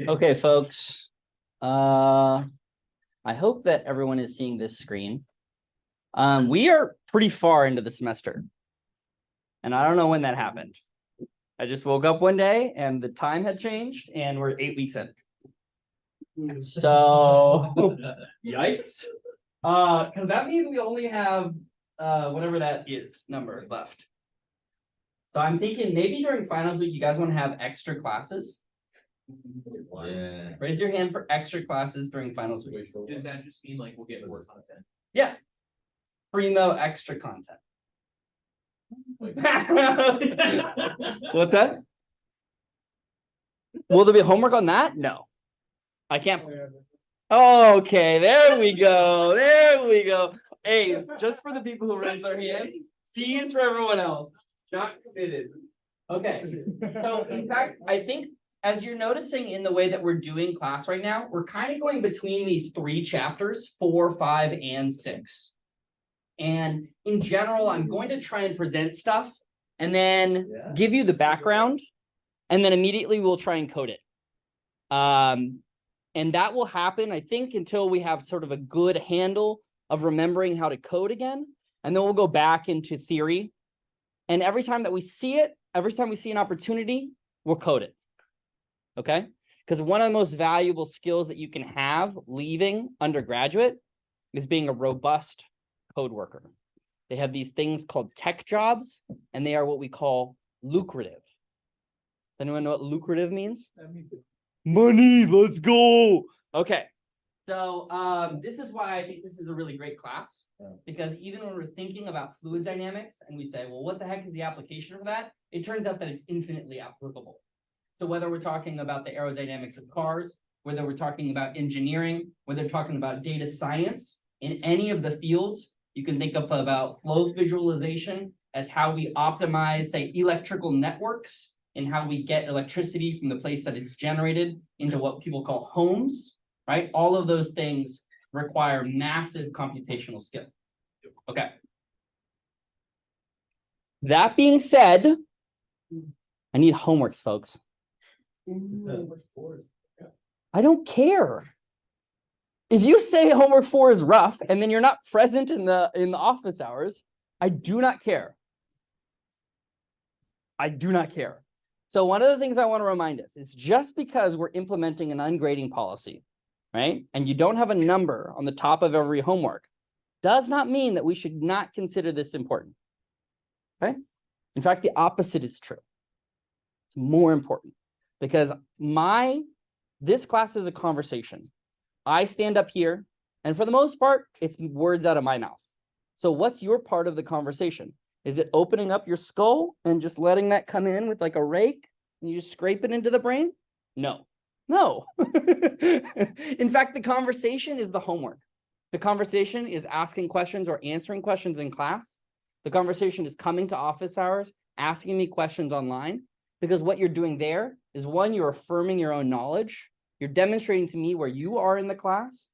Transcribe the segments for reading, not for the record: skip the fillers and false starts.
Okay, folks. I hope that everyone is seeing this screen. We are pretty far into the semester. And I don't know when that happened. I just woke up one day and the time had changed and we're 8 weeks in. So yikes. Because that means we only have whatever that is number left. So I'm thinking maybe during finals week, you guys want to have extra classes. Yeah. Raise your hand for extra classes during finals week. Does that just mean like we'll get more content? Yeah. Primo extra content. What's that? Will there be homework on that? No. I can't. Okay, there we go. There we go. A's just for the people who raise their hands. B's for everyone else. Not committed. Okay. So in fact, I think as you're noticing in the way that we're doing class right now, we're kind of going between these 3 chapters, 4, 5, and 6. And in general, I'm going to try and present stuff and then give you the background, and then immediately we'll try and code it. And that will happen, I think, until we have sort of a good handle of remembering how to code again. And then we'll go back into theory. And every time that we see it, every time we see an opportunity, we'll code it. Okay? Because one of the most valuable skills that you can have leaving undergraduate is being a robust code worker. They have these things called tech jobs, and they are what we call lucrative. Does anyone know what lucrative means? Money, let's go. Okay. So this is why I think this is a really great class, because even when we're thinking about fluid dynamics and we say, well, what the heck is the application for that? It turns out that it's infinitely applicable. So whether we're talking about the aerodynamics of cars, whether we're talking about engineering, whether we're talking about data science, in any of the fields, you can think of about flow visualization as how we optimize, say, electrical networks and how we get electricity from the place that it's generated into what people call homes, right? All of those things require massive computational skill. Okay. That being said, I need homeworks, folks. I don't care. If you say homework 4 is rough and then you're not present in the office hours, I do not care. I do not care. So one of the things I want to remind us is just because we're implementing an ungrading policy, right? And you don't have a number on the top of every homework, does not mean that we should not consider this important. Okay? In fact, the opposite is true. It's more important because this class is a conversation. I stand up here, and for the most part, it's words out of my mouth. So what's your part of the conversation? Is it opening up your skull and just letting that come in with like a rake and you just scrape it into the brain? No. No. In fact, the conversation is the homework. The conversation is asking questions or answering questions in class. The conversation is coming to office hours, asking me questions online, because what you're doing there is, one, you're affirming your own knowledge. You're demonstrating to me where you are in the class,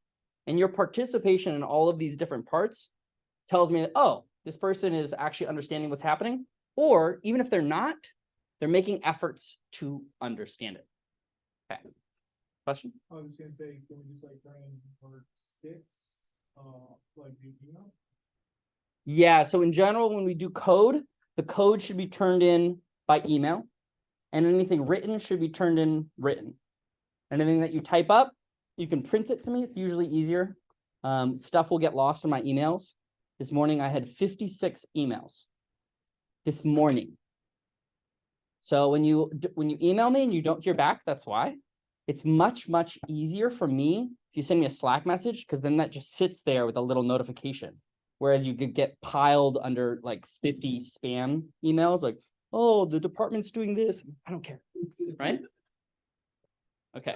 and your participation in all of these different parts tells me that, oh, this person is actually understanding what's happening, or even if they're not, they're making efforts to understand it. Okay. Question? I was going to say, can we just like bring for 6, like the email? Yeah, so in general, when we do code, the code should be turned in by email, and anything written should be turned in written. Anything that you type up, you can print it to me. It's usually easier. Stuff will get lost in my emails. This morning, I had 56 emails. This morning. So when you email me and you don't hear back, that's why. It's much, much easier for me if you send me a Slack message, because then that just sits there with a little notification. Whereas you could get piled under like 50 spam emails, like, oh, the department's doing this. I don't care, right? Okay.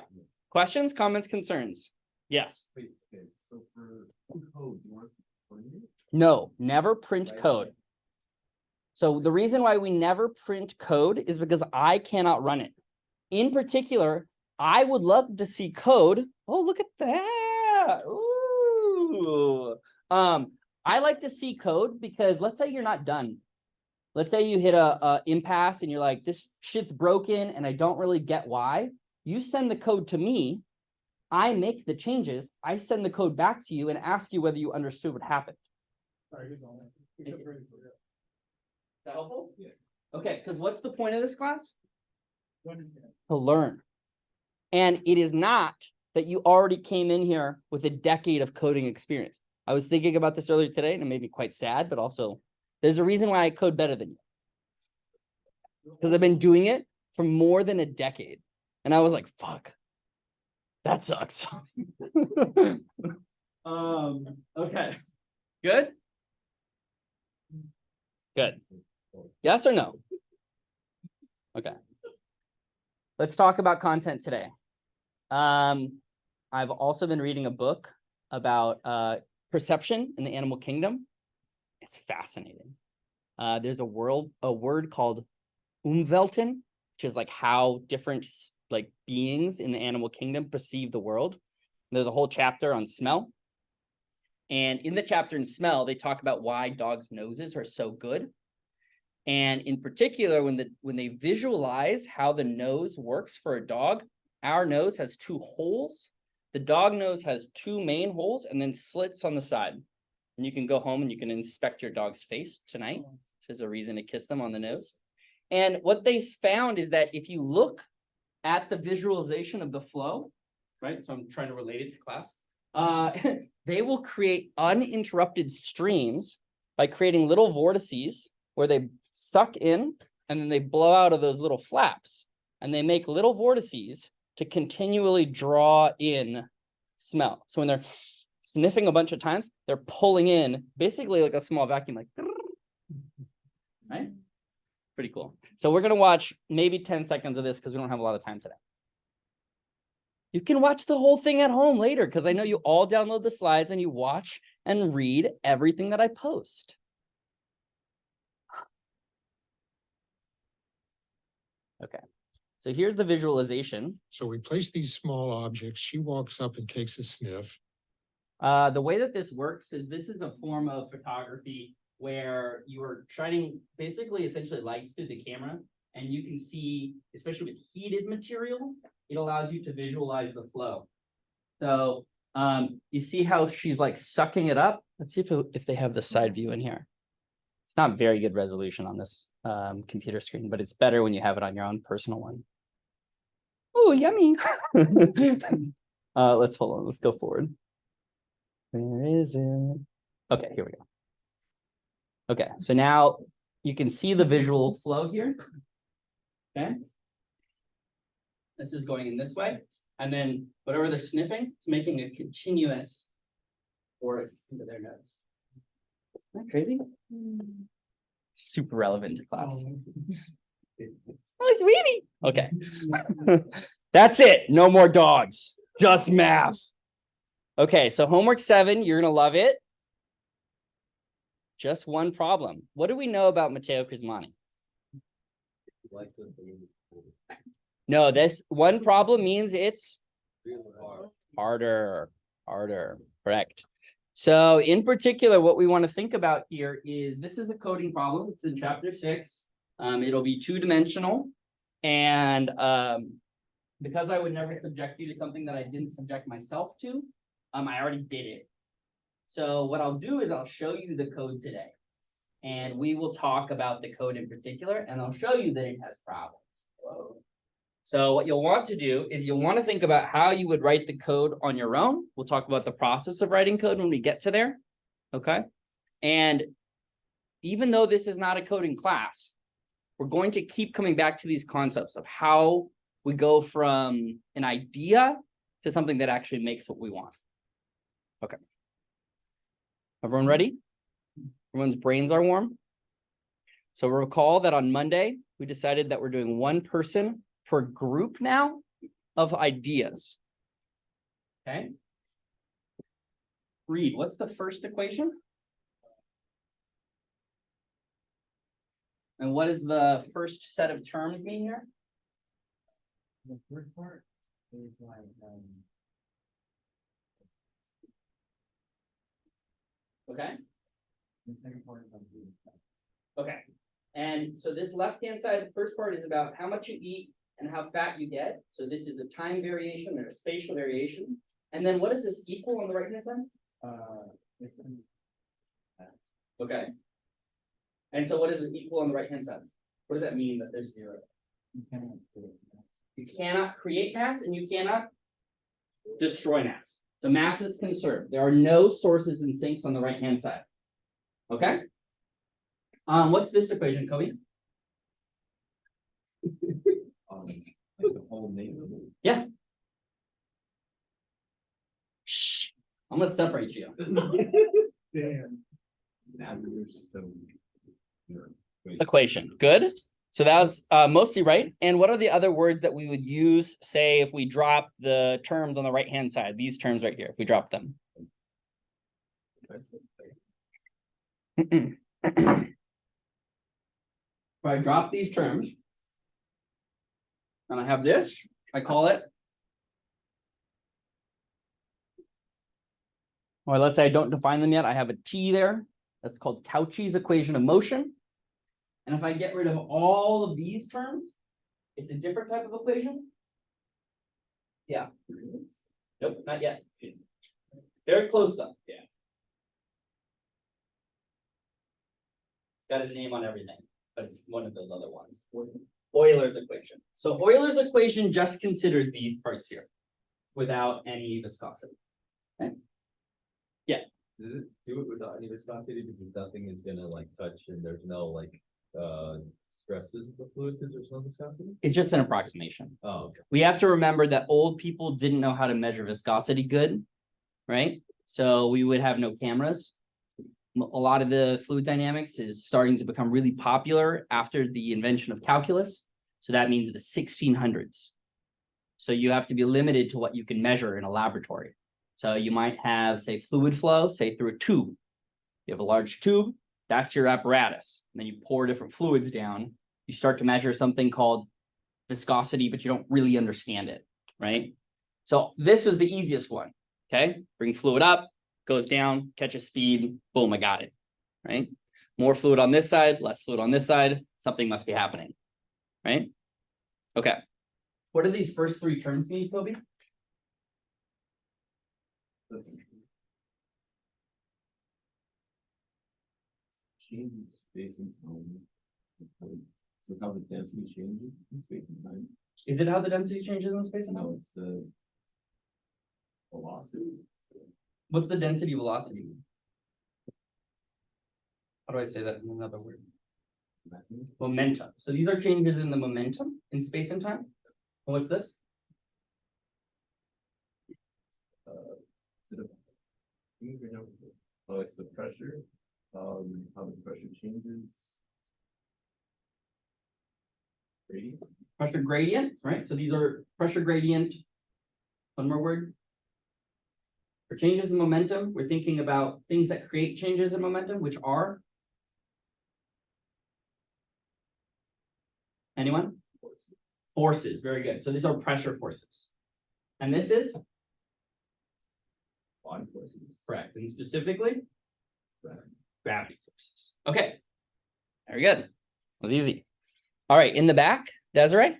Questions, comments, concerns? Yes. Wait, okay. So for code, you want us to print it? No, never print code. So the reason why we never print code is because I cannot run it. In particular, I would love to see code. Oh, look at that. Ooh. I like to see code because let's say you're not done. let's say you hit a impasse and you're like, this shit's broken and I don't really get why. You send the code to me. I make the changes. I send the code back to you and ask you whether you understood what happened. Sorry, he's on it. Except for- Is that helpful? Yeah. Okay, because what's the point of this class? To understand. To learn. And it is not that you already came in here with a decade of coding experience. I was thinking about this earlier today and it made me quite sad, but also there's a reason why I code better than you. Because I've been doing it for more than a decade. And I was like, fuck, that sucks. Okay. Good? Good. Yes or no? Okay. Let's talk about content today. I've also been reading a book about perception in the animal kingdom. It's fascinating. There's a word called Umwelten, which is like how different like beings in the animal kingdom perceive the world. And there's a whole chapter on smell. And in the chapter in smell, they talk about why dogs' noses are so good. And in particular, when they visualize how the nose works for a dog, our nose has 2 holes. The dog nose has 2 main holes and then slits on the side. And you can go home and you can inspect your dog's face tonight. This is a reason to kiss them on the nose. And what they found is that if you look at the visualization of the flow, right? So I'm trying to relate it to class. They will create uninterrupted streams by creating little vortices where they suck in and then they blow out of those little flaps. And they make little vortices to continually draw in smell. So when they're sniffing a bunch of times, they're pulling in basically like a small vacuum, like, right? Pretty cool. So we're going to watch maybe 10 seconds of this because we don't have a lot of time today. You can watch the whole thing at home later because I know you all download the slides and you watch and read everything that I post. Okay. So here's the visualization. So we place these small objects. She walks up and takes a sniff. The way that this works is this is a form of photography where you are shining basically essentially lights through the camera and you can see, especially with heated material, it allows you to visualize the flow. So you see how she's like sucking it up. Let's see if they have the side view in here. It's not very good resolution on this computer screen, but it's better when you have it on your own personal one. Oh, yummy. Let's hold on. Let's go forward. Where is it? Okay, here we go. Okay, so now you can see the visual flow here. Okay. This is going in this way. And then whatever they're sniffing, it's making a continuous chorus into their nose. Isn't that crazy? Super relevant to class. Oh, sweetie. Okay. That's it. No more dogs. Just math. Okay, so homework 7, you're going to love it. Just one problem. What do we know about Matteo Crismani? No, this one problem means it's harder. Correct. So in particular, what we want to think about here is this is a coding problem. It's in chapter 6. It'll be 2-dimensional. And because I would never subject you to something that I didn't subject myself to, I already did it. So what I'll do is I'll show you the code today. And we will talk about the code in particular, and I'll show you that it has problems. So what you'll want to do is you'll want to think about how you would write the code on your own. We'll talk about the process of writing code when we get to there. Okay. And even though this is not a coding class, we're going to keep coming back to these concepts of how we go from an idea to something that actually makes what we want. Okay. Everyone ready? Everyone's brains are warm. So recall that on Monday, we decided that we're doing one person per group now of ideas. Okay. Read, what's the first equation? And what does the first set of terms mean here? The first part is like, Okay. the second part is like. Okay. And so this left-hand side, the first part is about how much you eat and how fat you get. So this is a time variation and a spatial variation. And then what does this equal on the right-hand side? Okay. And so what does it equal on the right-hand side? What does that mean that there's zero? You cannot create mass and you cannot destroy mass. The mass is conserved. There are no sources and sinks on the right-hand side. Okay? What's this equation, Kobe? Like the whole neighborhood. Yeah. Shh. I'm gonna separate you. Damn. Now you're so. Equation. Good. So that was mostly right. And what are the other words that we would use, say, if we drop the terms on the right-hand side, these terms right here, if we drop them? If I drop these terms, and I have this, I call it, or let's say I don't define them yet, I have a T there. That's called Cauchy's equation of motion. And if I get rid of all of these terms, it's a different type of equation. Yeah. Nope, not yet. Very close though. Yeah. Got his name on everything, but it's one of those other ones. Euler's equation. So Euler's equation just considers these parts here without any viscosity. Okay. Yeah. Does it do it without any viscosity because nothing is gonna like touch and there's no like stresses of the fluid because there's no viscosity? It's just an approximation. Oh, okay. We have to remember that old people didn't know how to measure viscosity good, right? So we would have no cameras. A lot of the fluid dynamics is starting to become really popular after the invention of calculus. So that means the 1600s. So you have to be limited to what you can measure in a laboratory. So you might have, say, fluid flow, say through a tube. You have a large tube, that's your apparatus. And then you pour different fluids down. You start to measure something called viscosity, but you don't really understand it, right? So this is the easiest one, okay? Bring fluid up, goes down, catches speed, boom, I got it, right? More fluid on this side, less fluid on this side, something must be happening, right? Okay. What do these first three terms mean, Kobe? That's changes space and time. So how the density changes in space and time. Is it how the density changes in space and time? No, it's the velocity. What's the density velocity? How do I say that in another word? Momentum. So these are changes in the momentum in space and time. And what's this? Oh, it's the pressure. How the pressure changes. Gradient. Pressure gradient, right? So these are pressure gradient. One more word. For changes in momentum, we're thinking about things that create changes in momentum, which are. Anyone? Forces, very good. So these are pressure forces. And this is? Body forces. Correct. And specifically? Gravity. Gravity forces. Okay. Very good. That was easy. All right, in the back, Desiree,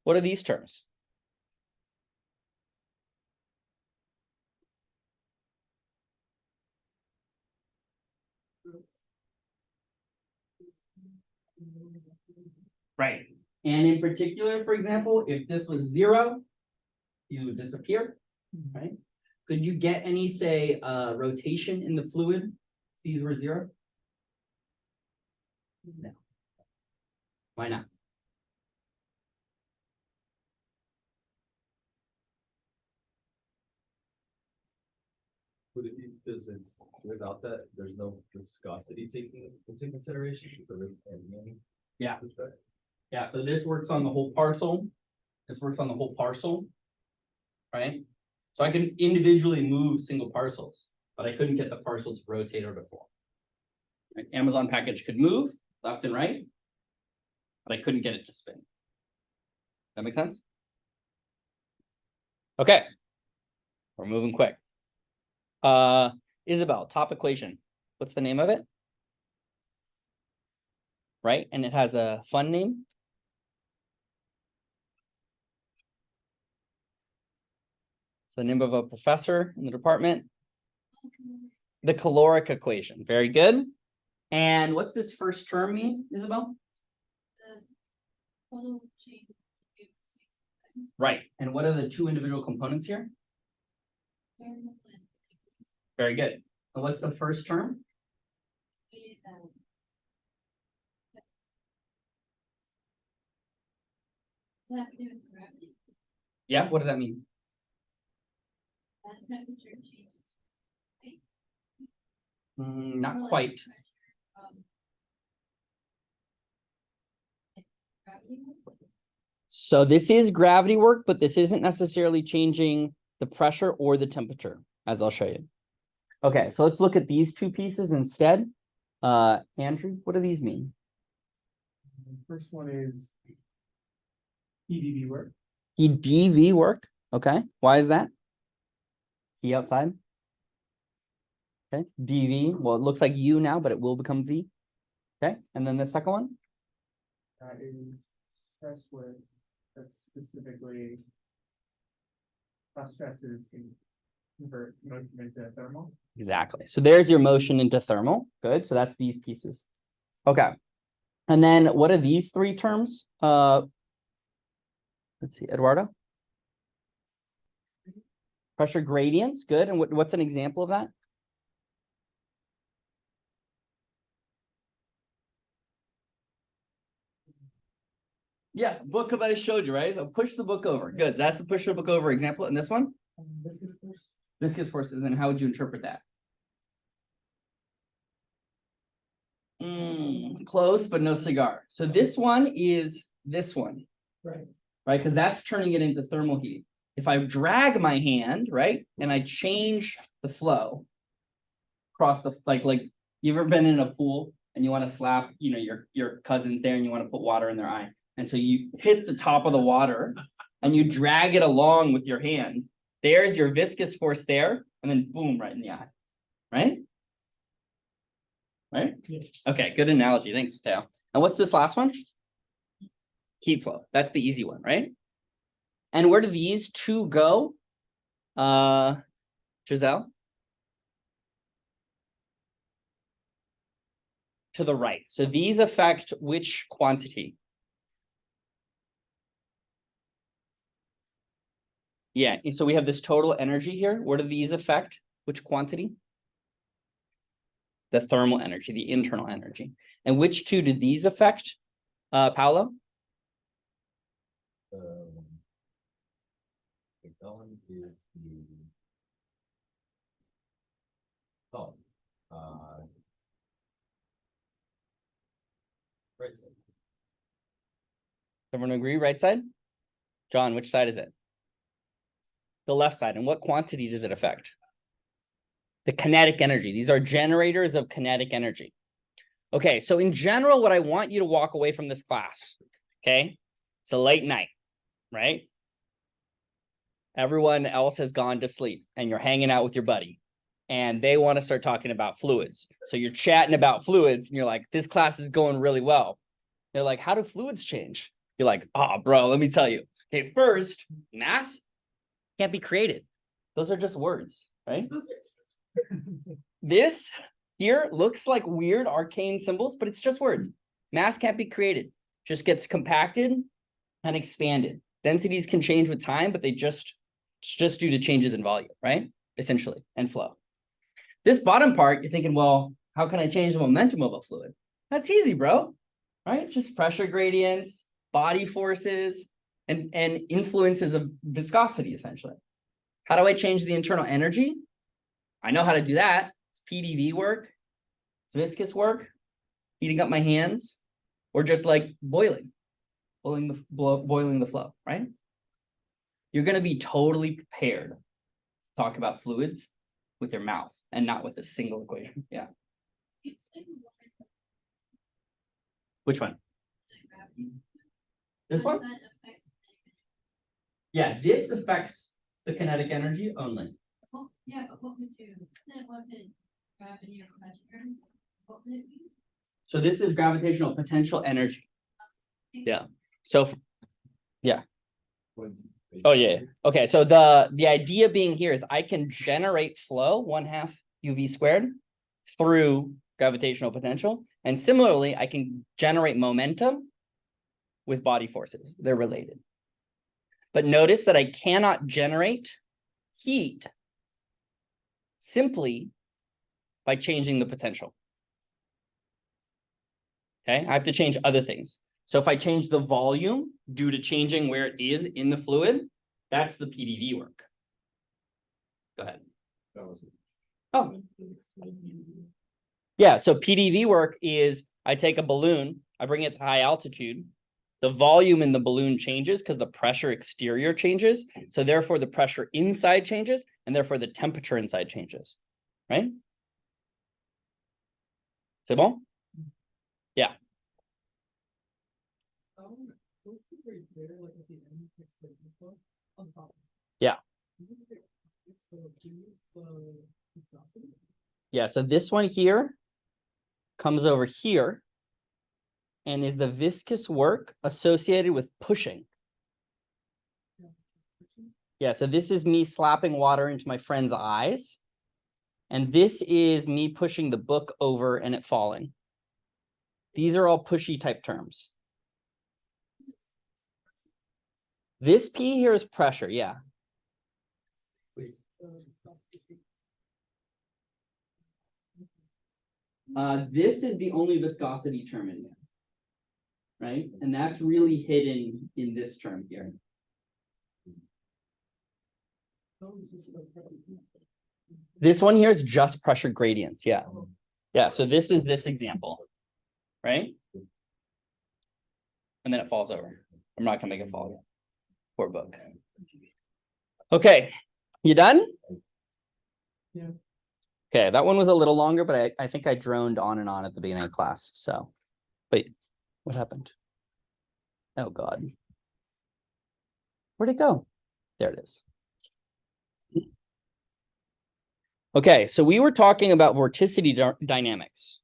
what are these terms? Right. And in particular, for example, if this was 0, these would disappear, right? Could you get any, say, rotation in the fluid? If these were 0? No. Why not? Would it be because it's without that, there's no viscosity taking into consideration for the Yeah. perspective? Yeah, so this works on the whole parcel. This works on the whole parcel. Right? So I can individually move single parcels, but I couldn't get the parcel to rotate or to form. Right? Amazon package could move left and right, but I couldn't get it to spin. That make sense? Okay. We're moving quick. Isabel, top equation. What's the name of it? right? And it has a fun name. It's the name of a professor in the department. The caloric equation. Very good. And what's this first term mean, Isabel? Right. And what are the two individual components here? Very good. And what's the first term? Yeah, what does that mean? Not quite. So this is gravity work, but this isn't necessarily changing the pressure or the temperature, as I'll show you. Okay, so let's look at these two pieces instead. Andrew, what do these mean? The first one is PDD work. DV work. Okay, why is that? E outside. Okay, DV. Well, it looks like U now, but it will become V. Okay, and then the second one? That is stress work. That's specifically how stresses can convert motion into thermal. Exactly. So there's your motion into thermal. Good. So that's these pieces. Okay. And then what are these three terms? Let's see, Eduardo. Pressure gradients. Good. And what's an example of that? Yeah, book that I showed you, right? So push the book over. Good. That's the push the book over example. And this one? Viscous force. Viscous forces. And how would you interpret that? Close, but no cigar. So this one is this one, Right. right? Because that's turning it into thermal heat. If I drag my hand, right, and I change the flow across the like you ever been in a pool and you want to slap, your cousins there and you want to put water in their eye. And so you hit the top of the water and you drag it along with your hand. There's your viscous force there, and then boom, right in the eye. Right? Right? Yeah. Okay, good analogy. Thanks, Mateo. And what's this last one? Heat flow. That's the easy one, right? And where do these two go? Giselle? To the right. So these affect which quantity? Yeah, and so we have this total energy here. Where do these affect which quantity? The thermal energy, the internal energy. And which two do these affect, Paolo? The column is the right side. Everyone agree, right side? John, which side is it? The left side. And what quantity does it affect? The kinetic energy. These are generators of kinetic energy. Okay, so in general, what I want you to walk away from this class, okay? It's a late night, right? Everyone else has gone to sleep and you're hanging out with your buddy and they want to start talking about fluids. So you're chatting about fluids and you're like, this class is going really well. They're like, how do fluids change? You're like, oh, bro, let me tell you. Okay, first, mass can't be created. Those are just words, right? This here looks like weird arcane symbols, but it's just words. Mass can't be created, just gets compacted and expanded. Densities can change with time, but it's just due to changes in volume, right? Essentially, and flow. This bottom part, you're thinking, well, how can I change the momentum of a fluid? That's easy, bro, right? It's just pressure gradients, body forces, and influences of viscosity, essentially. How do I change the internal energy? I know how to do that. It's PDV work, it's viscous work, heating up my hands, or just like boiling the flow, right? You're going to be totally prepared to talk about fluids with your mouth and not with a single equation. Yeah. Which one? This one? Yeah, this affects the kinetic energy only. Well, yeah, but what would you, it wasn't gravity or pressure, what would it be? So this is gravitational potential energy. Yeah. So, oh yeah. Okay. So the idea being here is I can generate flow 1/2 UV squared through gravitational potential. And similarly, I can generate momentum with body forces. They're related. But notice that I cannot generate heat simply by changing the potential. Okay, I have to change other things. So if I change the volume due to changing where it is in the fluid, that's the PDV work. Go ahead. Oh. Yeah, so PDV work is I take a balloon, I bring it to high altitude. The volume in the balloon changes because the pressure exterior changes. So therefore the pressure inside changes and therefore the temperature inside changes, right? C'est bon? Yeah. Yeah. Yeah, so this one here comes over here and is the viscous work associated with pushing. Yeah, so this is me slapping water into my friend's eyes. And this is me pushing the book over and it falling. These are all pushy type terms. This P here is pressure, yeah. This is the only viscosity term in there, right? And that's really hidden in this term here. This one here is just pressure gradients, yeah. Yeah, so this is this example, right? And then it falls over. I'm not gonna make it fall yet. Poor book. Okay, you done? Yeah. Okay, that one was a little longer, but I think I droned on and on at the beginning of class. So, wait, what happened? Oh God. Where'd it go? There it is. Okay, so we were talking about vorticity dynamics.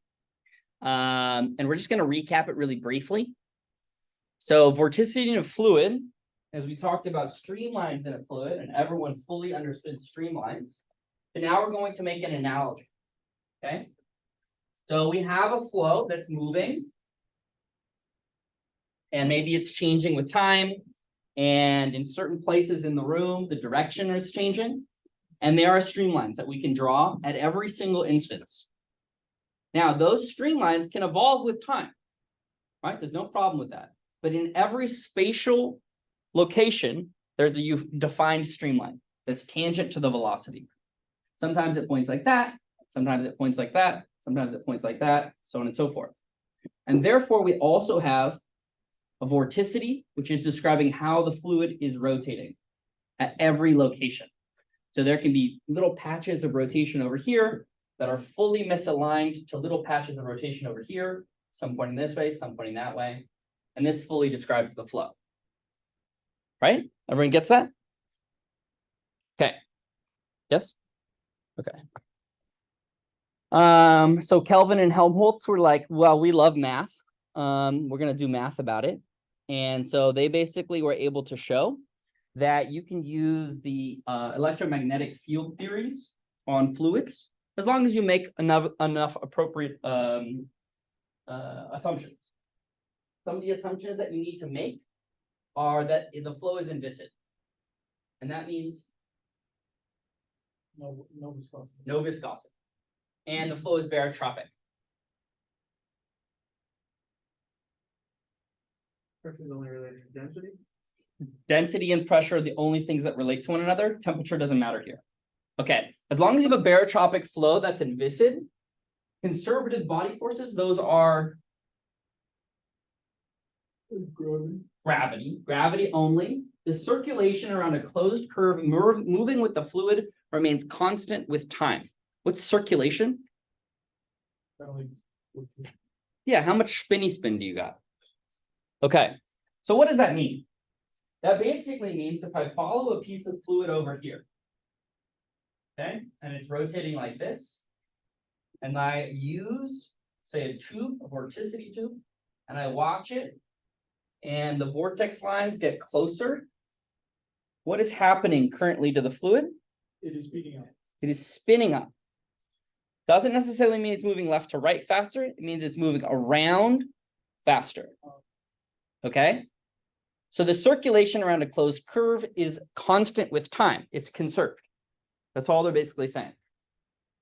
And we're just going to recap it really briefly. So vorticity in a fluid, as we talked about streamlines in a fluid, and everyone fully understood streamlines. So now we're going to make an analogy. Okay. So we have a flow that's moving. And maybe it's changing with time. And in certain places in the room, the direction is changing. And there are streamlines that we can draw at every single instance. Now, those streamlines can evolve with time, right? There's no problem with that. But in every spatial location, there's a defined streamline that's tangent to the velocity. Sometimes it points like that. Sometimes it points like that. Sometimes it points like that, so on and so forth. And therefore, we also have a vorticity, which is describing how the fluid is rotating at every location. So there can be little patches of rotation over here that are fully misaligned to little patches of rotation over here, some pointing this way, some pointing that way. And this fully describes the flow. Right? Everyone gets that? Okay. Yes? Okay. So Kelvin and Helmholtz were like, well, we love math. We're going to do math about it. And so they basically were able to show that you can use the electromagnetic field theories on fluids as long as you make enough appropriate assumptions. Some of the assumptions that you need to make are that the flow is inviscid. And that means No viscosity. no viscosity. And the flow is barotropic. Pressure is only related to density. Density and pressure are the only things that relate to one another. Temperature doesn't matter here. Okay, as long as you have a barotropic flow that's inviscid, conservative body forces, those are gravity only. The circulation around a closed curve moving with the fluid remains constant with time. What's circulation? Yeah, how much spinny spin do you got? Okay, so what does that mean? That basically means if I follow a piece of fluid over here, okay, and it's rotating like this, and I use say a tube, a vorticity tube, and I watch it, and the vortex lines get closer, what is happening currently to the fluid? It is speeding up. It is spinning up. Doesn't necessarily mean it's moving left to right faster. It means it's moving around faster. Okay? So the circulation around a closed curve is constant with time. It's conserved. That's all they're basically saying.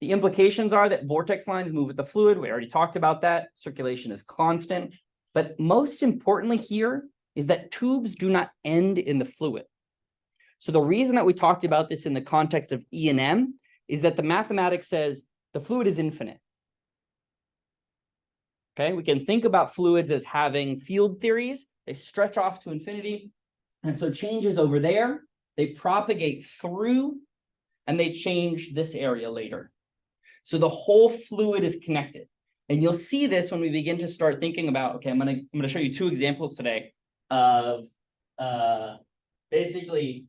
The implications are that vortex lines move with the fluid. We already talked about that. Circulation is constant. But most importantly here is that tubes do not end in the fluid. So the reason that we talked about this in the context of E and M is that the mathematics says the fluid is infinite. Okay, we can think about fluids as having field theories. They stretch off to infinity. And so changes over there, they propagate through and they change this area later. So the whole fluid is connected. And you'll see this when we begin to start thinking about, okay, I'm gonna show you two examples today of basically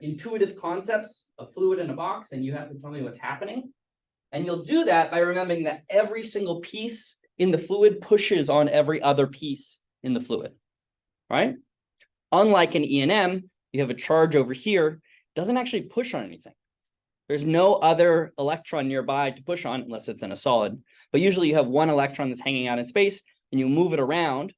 intuitive concepts of fluid in a box, and you have to tell me what's happening. And you'll do that by remembering that every single piece in the fluid pushes on every other piece in the fluid, right? Unlike in E&M, you have a charge over here, doesn't actually push on anything. There's no other electron nearby to push on unless it's in a solid. But usually you have one electron that's hanging out in space and you move it around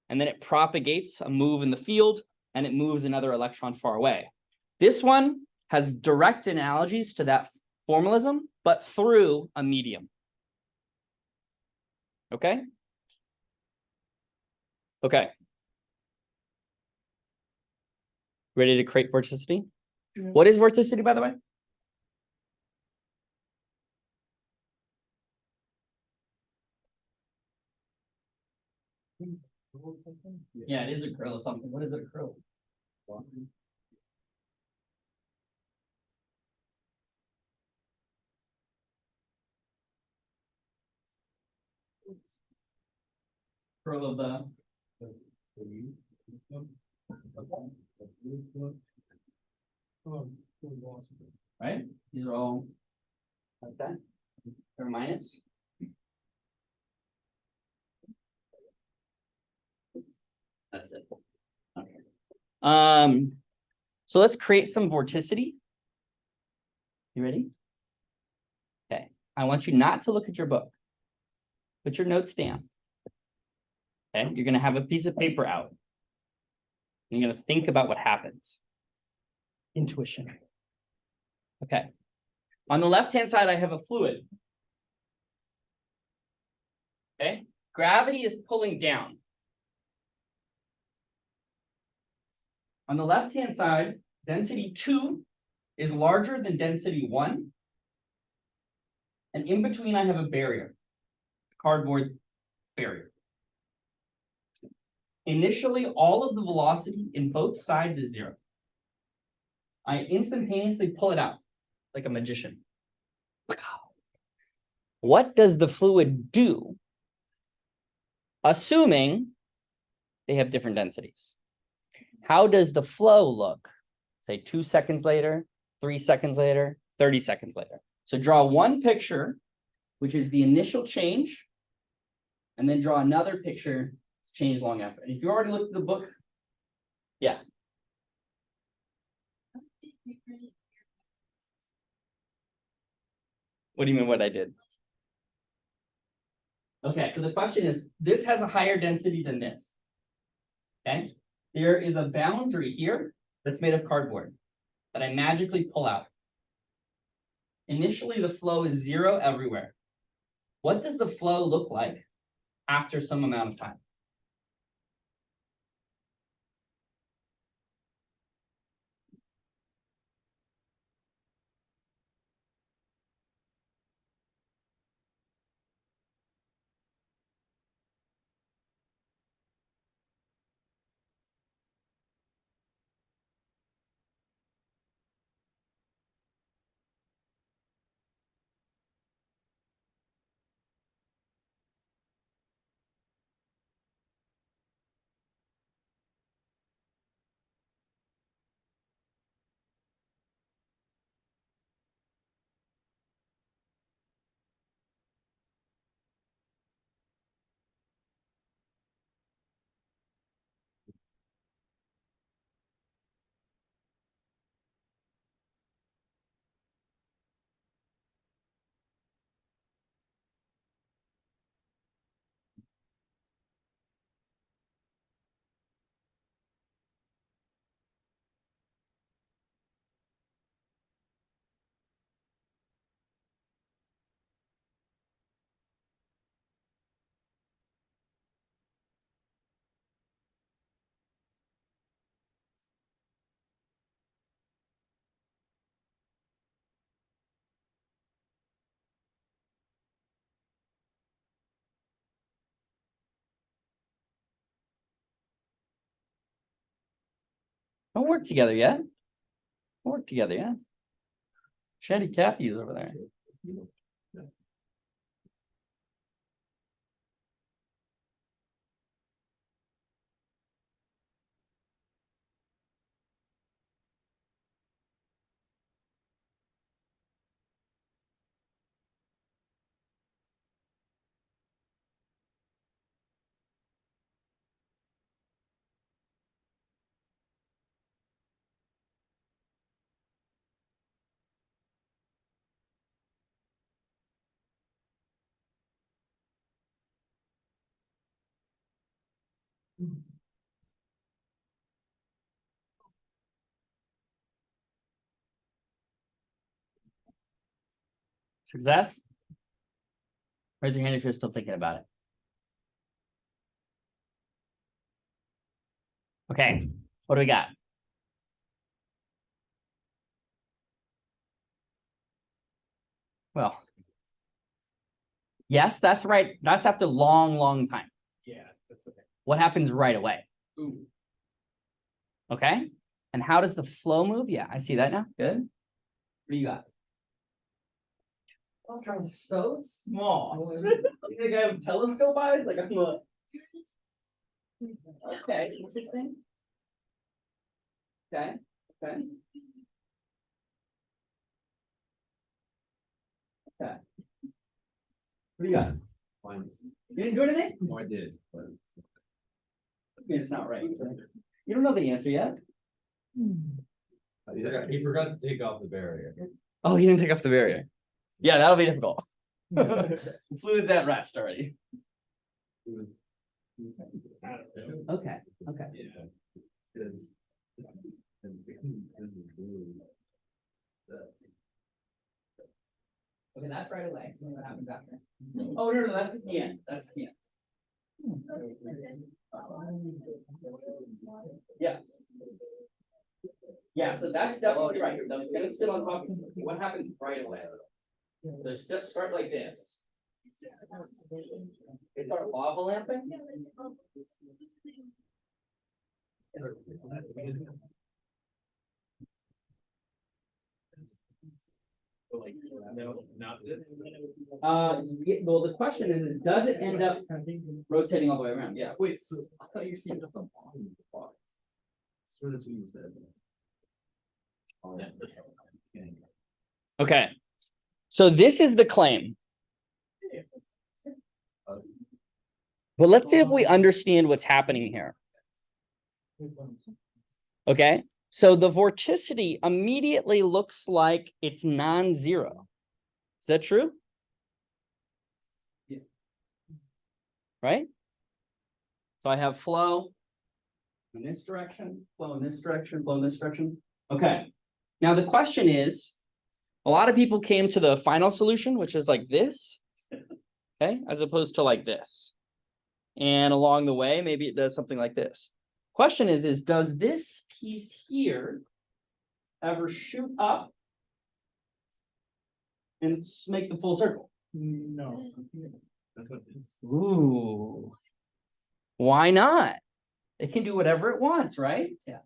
and then it propagates a move in the field and it moves another electron far away. This one has direct analogies to that formalism, but through a medium. Okay? Okay. Ready to create vorticity? What is vorticity, by the way? Yeah, it is a curl or something. What is it, a curl? Curl of the right? These are all like that. They're minus. That's it. Okay. So let's create some vorticity. You ready? Okay. I want you not to look at your book. Put your notes down. Okay. You're gonna have a piece of paper out. You're gonna think about what happens. Intuition. Okay. On the left-hand side, I have a fluid. Okay. Gravity is pulling down. On the left-hand side, density 2 is larger than density 1. And in between, I have a barrier, cardboard barrier. Initially, all of the velocity in both sides is 0. I instantaneously pull it out like a magician. What does the fluid do, assuming they have different densities? How does the flow look? Say 2 seconds later, 3 seconds later, 30 seconds later. So draw one picture, which is the initial change, and then draw another picture, change long after. And if you already looked at the book, yeah. What do you mean what I did? Okay, so the question is, this has a higher density than this. Okay, there is a boundary here that's made of cardboard that I magically pull out. Initially, the flow is 0 everywhere. What does the flow look like after some amount of time? Don't work together yet. Don't work together yet. Chatty Cathy's over there. Success? Raise your hand if you're still thinking about it. Okay, what do we got? Well, yes, that's right. That's after a long time. Yeah, that's okay. What happens right away? Ooh. Okay. And how does the flow move? Yeah, I see that now. Good. What do you got? Electron is so small. You think I have a telescope eyes? Like I'm a... Okay, interesting. Okay, okay. Okay. What do you got? Mine's- You didn't do anything? No, I did, but. I mean, it's not right. You don't know the answer yet. He forgot to take off the barrier. Oh, he didn't take off the barrier. Yeah, that'll be difficult. The fluid's at rest already. Okay, okay. Yeah. It's- Okay, that's right away. So what happens after? Oh, no, that's the end. That's the end. Yeah. Yeah, so that's definitely right. They're gonna sit on top. What happens right away? They start like this. They start lava lamping. No, not this. Well, the question is does it end up rotating all the way around? Yeah. Wait, so I thought you came up the bottom of the box. So that's what you said. Oh, yeah. Okay. So this is the claim. But let's see if we understand what's happening here. Okay. So the vorticity immediately looks like it's non-zero. Is that true? Yeah. Right? So I have flow in this direction, flow in this direction, flow in this direction. Okay. Now the question is, a lot of people came to the final solution, which is like this, okay, as opposed to like this. And along the way, maybe it does something like this. Question is does this piece here ever shoot up and make the full circle? No. Ooh. Why not? It can do whatever it wants, right? Yeah.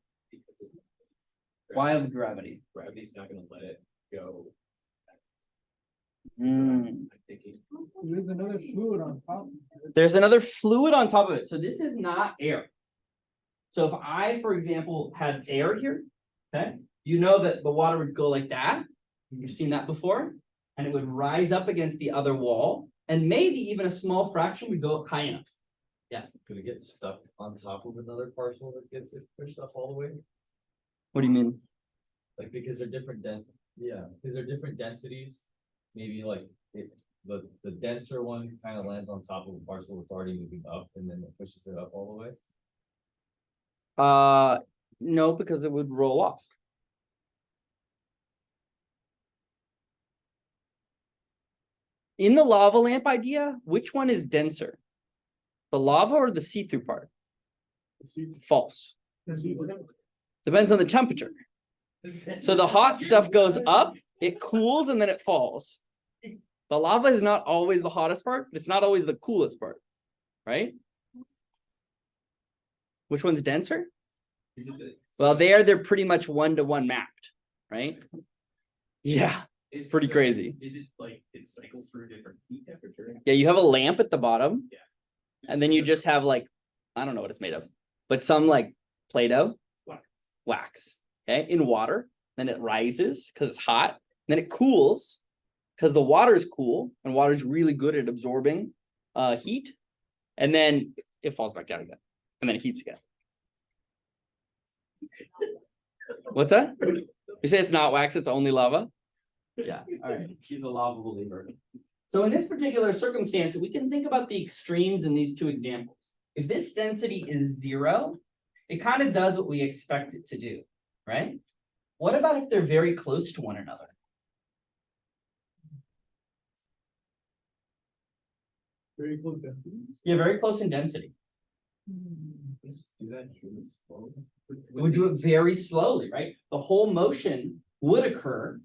Why of gravity? Gravity's not gonna let it go. Mm. I'm thinking. There's another fluid on top. There's another fluid on top of it. So this is not air. So if I, for example, had air here, okay, you know that the water would go like that. You've seen that before. And it would rise up against the other wall. And maybe even a small fraction would go high enough. Could it get stuck on top of another parcel that gets it pushed up all the way? What do you mean? Like, because they're different yeah, because they're different densities. Maybe like the denser one kind of lands on top of a parcel that's already moving up and then it pushes it up all the way. No, because it would roll off. In the lava lamp idea, which one is denser? The lava or the see-through part? False. Depends on the temperature. So the hot stuff goes up, it cools, and then it falls. The lava is not always the hottest part. It's not always the coolest part, right? Which one's denser? Is it the? Well, they're pretty much 1-to-1 mapped, right? Yeah, It's pretty crazy. Is it like it cycles through different heat temperature? Yeah, you have a lamp at the bottom. Yeah. And then you just have like, I don't know what it's made of, but some like Play-Doh wax, okay, in water. Then it rises because it's hot. Then it cools because the water is cool and water is really good at absorbing heat. And then it falls back down again. And then it heats again. What's that? You say it's not wax, it's only lava? Yeah, all right. She's a lava believer. So in this particular circumstance, we can think about the extremes in these two examples. If this density is 0, it kind of does what we expect it to do, right? What about if they're very close to one another? Very close density. Yeah, very close in density. Is that true? Slow? It would do it very slowly, right? The whole motion would occur,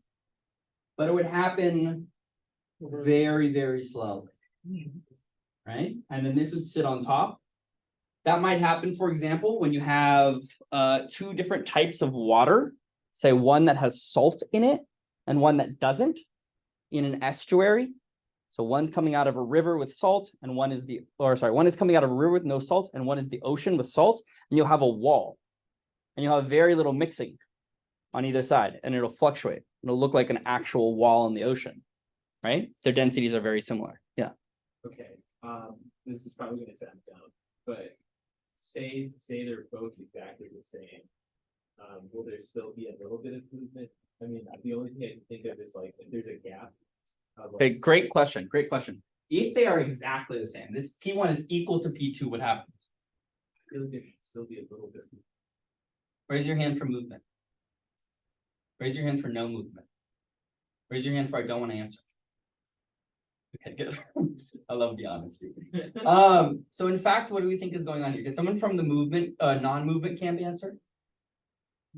but it would happen very, very slowly, right? And then this would sit on top. That might happen, for example, when you have 2 different types of water, say one that has salt in it and one that doesn't in an estuary. So one's coming out of a river with salt and one is one is coming out of a river with no salt and one is the ocean with salt, and you'll have a wall and you'll have very little mixing on either side and it'll fluctuate. It'll look like an actual wall in the ocean, right? Their densities are very similar. Yeah. Okay, this is probably gonna sound dumb, but say they're both exactly the same. Will there still be a little bit of movement? I mean, the only thing I can think of is like, if there's a gap. Okay, great question. Great question. If they are exactly the same, this P1 is equal to P2, what happens? I feel like there should still be a little bit. Raise your hand for movement. Raise your hand for no movement. Raise your hand for I don't want to answer. Okay, good. I love the honesty. So in fact, what do we think is going on here? Did someone from the movement, non-movement camp answer?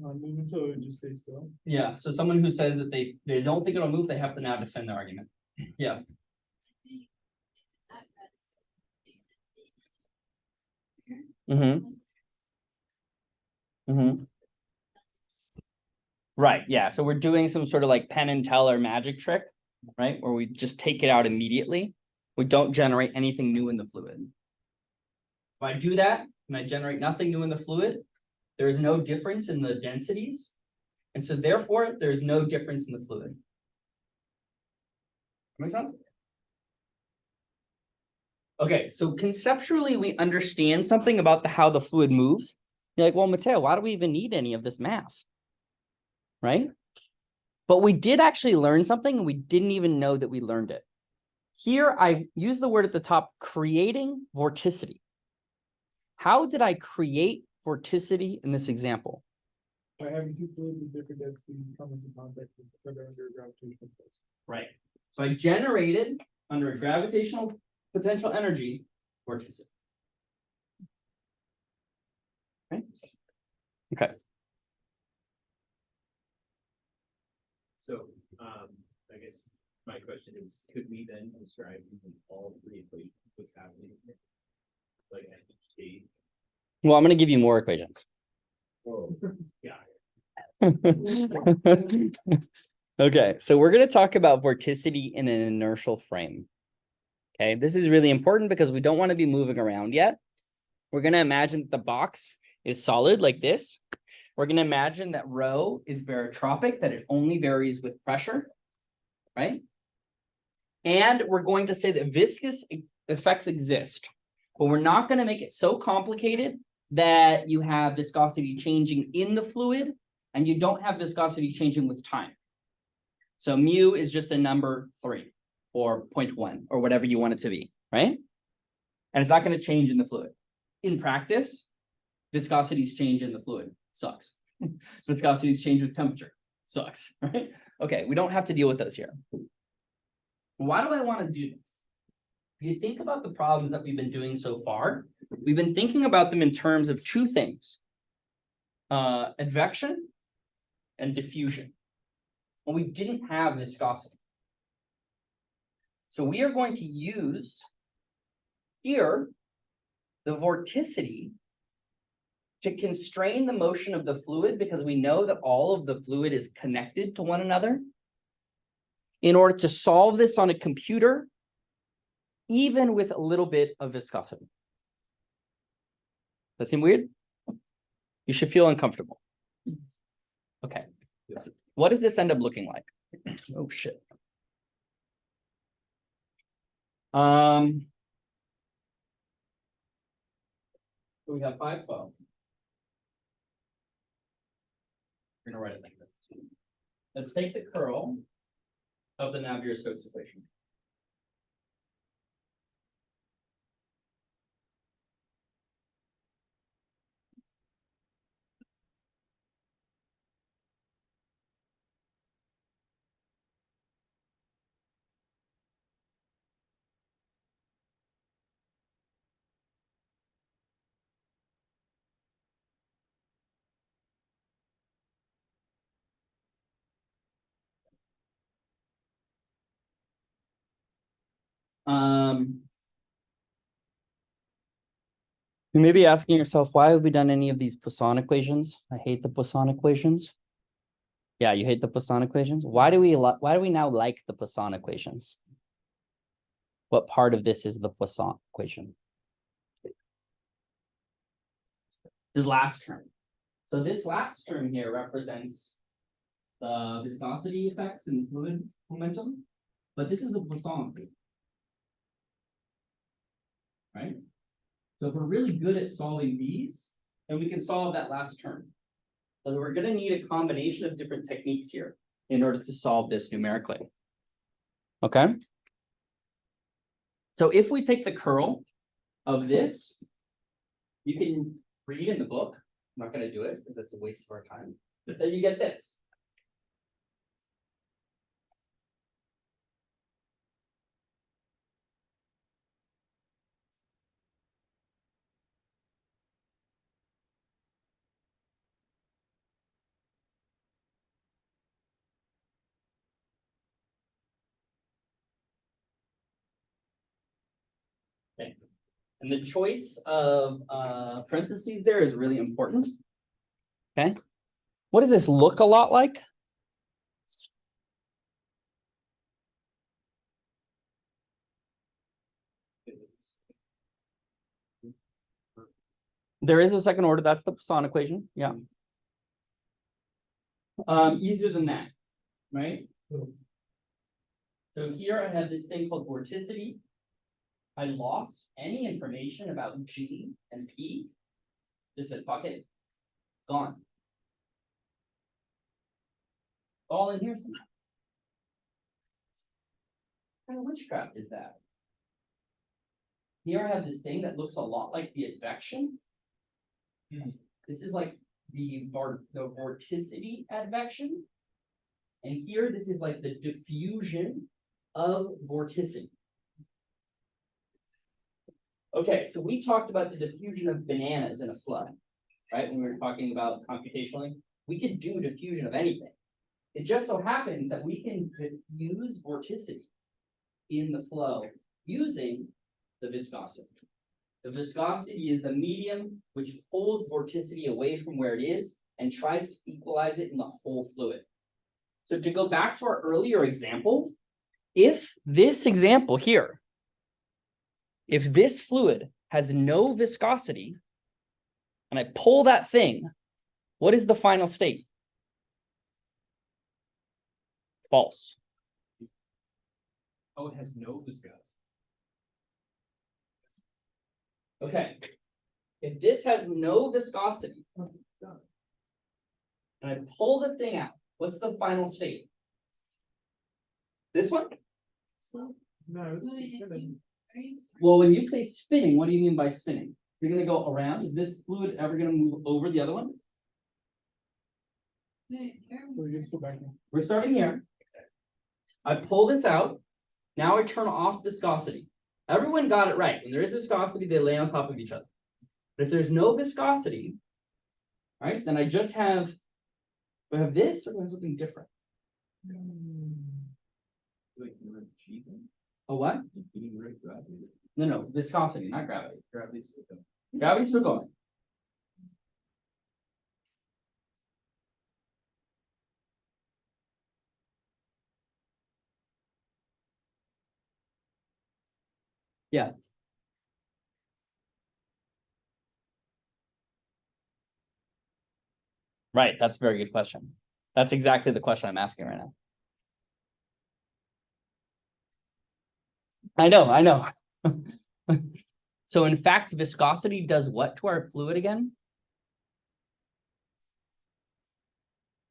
Movement, so it just stays still. Yeah, so someone who says that they don't think it'll move, they have to now defend their argument. Yeah. Mm-hmm. Mm-hmm. Right, yeah, so we're doing some sort of like Penn and Teller magic trick, right? Where we just take it out immediately. We don't generate anything new in the fluid. If I do that and I generate nothing new in the fluid, there is no difference in the densities. And so therefore, there's no difference in the fluid. Make sense? Okay, so conceptually, we understand something about how the fluid moves. You're like, well, Matteo, why do we even need any of this math? Right? But we did actually learn something and we didn't even know that we learned it. Here, I use the word at the top, creating vorticity. How did I create vorticity in this example? By having 2 fluids with different densities come into contact with each other under a gravitational force. Right. So I generated under a gravitational potential energy vorticity. Right? Okay. So, I guess my question is, could we then describe using all 3 equations what's happening here? Like at each stage? Well, I'm going to give you more equations. Whoa. Yeah. Okay, so we're going to talk about vorticity in an inertial frame. Okay, this is really important because we don't want to be moving around yet. We're going to imagine that the box is solid like this. We're going to imagine that rho is barotropic, that it only varies with pressure, right? And we're going to say that viscous effects exist, but we're not going to make it so complicated that you have viscosity changing in the fluid and you don't have viscosity changing with time. So mu is just a number 3 or 0.1 or whatever you want it to be, right? And it's not going to change in the fluid. In practice, viscosities change in the fluid. Sucks. Viscosities change with temperature. Sucks, right? Okay, we don't have to deal with those here. Why do I want to do this? If you think about the problems that we've been doing so far, we've been thinking about them in terms of 2 things. Advection and diffusion. And we didn't have viscosity. So we are going to use here the vorticity to constrain the motion of the fluid, because we know that all of the fluid is connected to one another, in order to solve this on a computer, even with a little bit of viscosity. That seem weird? You should feel uncomfortable. Okay. So what does this end up looking like? Oh, shit. So we have 512. We're gonna write it like this. Let's take the curl of the Navier-Stokes equation. You may be asking yourself, why have we done any of these Poisson equations? I hate the Poisson equations. Yeah, you hate the Poisson equations. Why do we now like the Poisson equations? What part of this is the Poisson equation? The last term. So this last term here represents the viscosity effects and fluid momentum, but this is a Poisson equation. Right? So if we're really good at solving these, then we can solve that last term. So we're going to need a combination of different techniques here in order to solve this numerically. Okay. So if we take the curl of this, you can read in the book. I'm not going to do it because it's a waste of our time. But then you get this. Okay. And the choice of parentheses there is really important. Okay. What does this look a lot like? There is a second order. That's the Poisson equation. Yeah. Easier than that, right? So here I have this thing called vorticity. I lost any information about G and P. Just said, fuck it. Gone. All in here. What kind of witchcraft is that? Here I have this thing that looks a lot like the advection. This is like the vorticity advection. And here, this is like the diffusion of vorticity. Okay, so we talked about the diffusion of bananas in a flood, right? When we were talking about computationally, we could do diffusion of anything. It just so happens that we can diffuse vorticity in the flow using the viscosity. The viscosity is the medium which pulls vorticity away from where it is and tries to equalize it in the whole fluid. So to go back to our earlier example, if this example here, if this fluid has no viscosity, and I pull that thing, what is the final state? False. Oh, it has no viscosity. Okay. If this has no viscosity, and I pull the thing out, what's the final state? This one? No, it's gonna, Well, when you say spinning, what do you mean by spinning? You're gonna go around. Is this fluid ever gonna move over the other one? we just go back. We're starting here. I pull this out. Now I turn off viscosity. Everyone got it right. When there is viscosity, they lay on top of each other. But if there's no viscosity, right, then I just have, do I have this or do I have something different? Wait, you're achieving? A what? You write gravity. No, viscosity, not gravity. Gravity's still going. Gravity's still going. Yeah. Right, that's a very good question. That's exactly the question I'm asking right now. I know. So in fact, viscosity does what to our fluid again?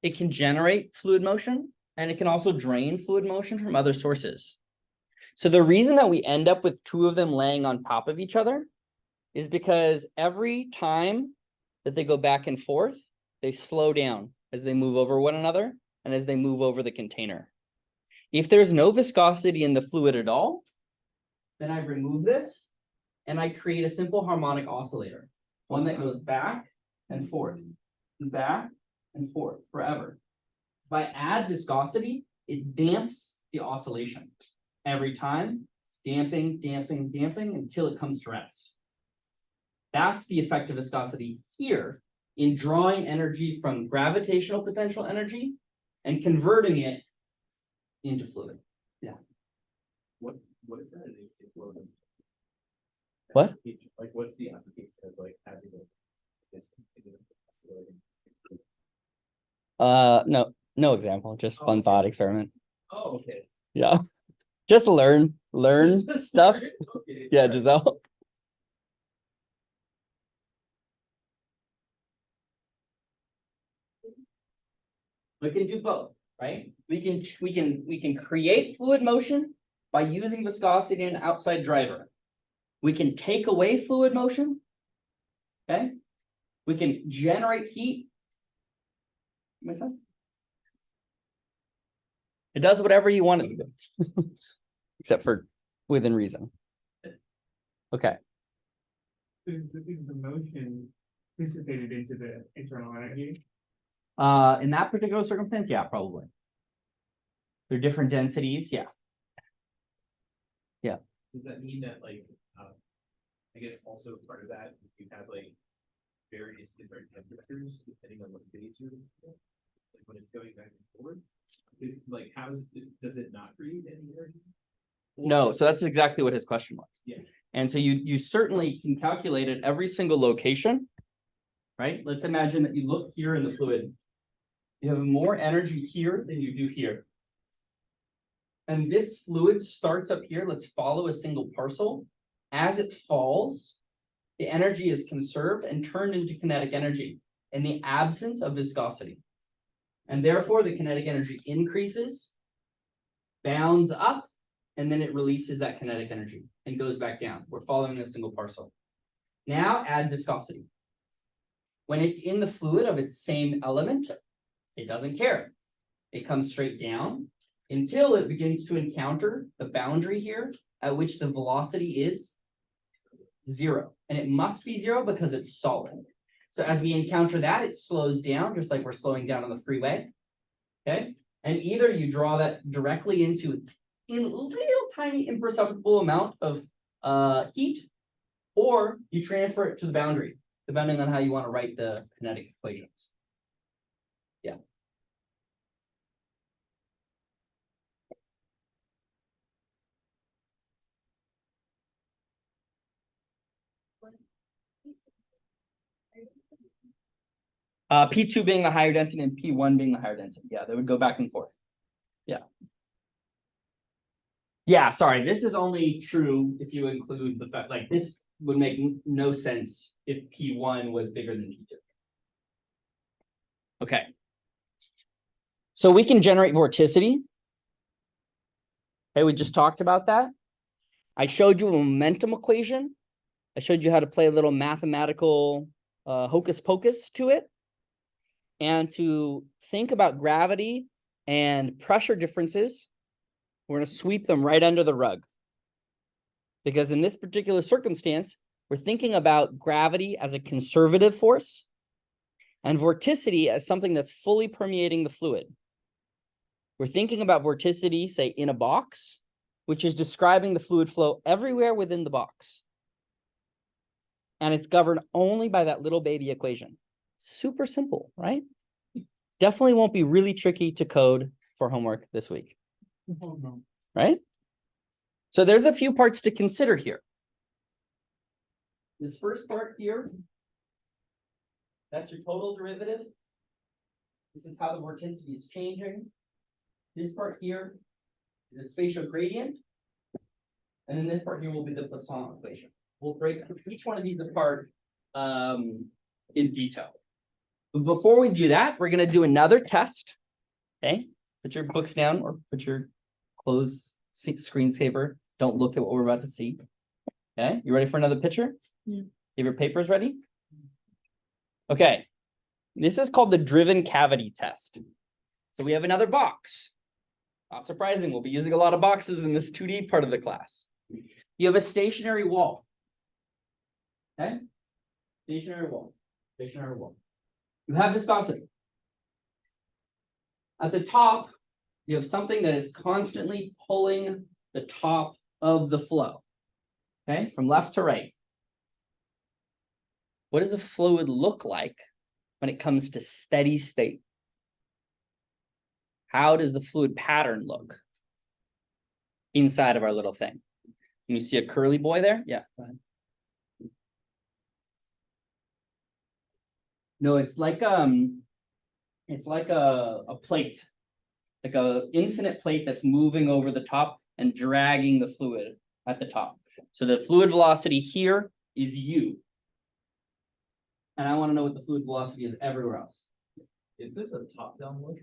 It can generate fluid motion and it can also drain fluid motion from other sources. So the reason that we end up with two of them laying on top of each other is because every time that they go back and forth, they slow down as they move over one another and as they move over the container. If there's no viscosity in the fluid at all, then I remove this and I create a simple harmonic oscillator, one that goes back and forth forever. If I add viscosity, it damps the oscillation every time, damping until it comes to rest. That's the effect of viscosity here in drawing energy from gravitational potential energy and converting it into fluid. What is that? What? Like, what's the application of like having this? No example, just fun thought experiment. Oh, okay. Yeah. Just learn stuff. Okay. Yeah, Giselle. We can do both, right? We can create fluid motion by using viscosity and outside driver. We can take away fluid motion. Okay. We can generate heat. Make sense? It does whatever you want it to do. Except for within reason. Okay. Is the motion dissipated into the internal energy? In that particular circumstance, yeah, probably. They're different densities, yeah. Does that mean that like, I guess also part of that, you have like various different temperatures depending on what phase you're in, like when it's going back and forth? Is like, does it not create any energy? No, so that's exactly what his question was. Yeah. And so you certainly can calculate at every single location, right? Let's imagine that you look here in the fluid. You have more energy here than you do here. And this fluid starts up here. Let's follow a single parcel. As it falls, the energy is conserved and turned into kinetic energy in the absence of viscosity. And therefore, the kinetic energy increases, bounds up, and then it releases that kinetic energy and goes back down. We're following a single parcel. Now add viscosity. When it's in the fluid of its same element, it doesn't care. It comes straight down until it begins to encounter the boundary here at which the velocity is 0. And it must be 0 because it's solid. So as we encounter that, it slows down, just like we're slowing down on the freeway. Okay. And either you draw that directly into a little tiny imperceptible amount of heat, or you transfer it to the boundary, depending on how you want to write the kinetic equations. Yeah. P2 being the higher density and P1 being the higher density. Yeah, they would go back and forth. Yeah. Yeah, sorry, this is only true if you include the fact, like this would make no sense if P1 was bigger than P2. Okay. So we can generate vorticity. Okay, we just talked about that. I showed you a momentum equation. I showed you how to play a little mathematical hocus pocus to it. And to think about gravity and pressure differences, we're going to sweep them right under the rug. Because in this particular circumstance, we're thinking about gravity as a conservative force and vorticity as something that's fully permeating the fluid. We're thinking about vorticity, say, in a box, which is describing the fluid flow everywhere within the box. And it's governed only by that little baby equation. Super simple, right? Definitely won't be really tricky to code for homework this week. Oh, no. Right? So there's a few parts to consider here. This first part here. That's your total derivative. This is how the vorticity is changing. This part here is a spatial gradient. And then this part here will be the Poisson equation. We'll break each one of these apart in detail. But before we do that, we're gonna do another test. Okay, put your books down or put your closed screensaver. Don't look at what we're about to see. Okay, you ready for another picture? Yeah. You have your papers ready? Okay, this is called the driven cavity test. So we have another box. Not surprising, we'll be using a lot of boxes in this 2D part of the class. You have a stationary wall. Okay? Stationary wall, stationary wall. You have viscosity. At the top, you have something that is constantly pulling the top of the flow. Okay, from left to right. What does a fluid look like when it comes to steady state? How does the fluid pattern look inside of our little thing? Can you see a curly boy there? Yeah, go ahead. No, it's like a plate, like a infinite plate that's moving over the top and dragging the fluid at the top. So the fluid velocity here is u. And I want to know what the fluid velocity is everywhere else. Is this a top-down look?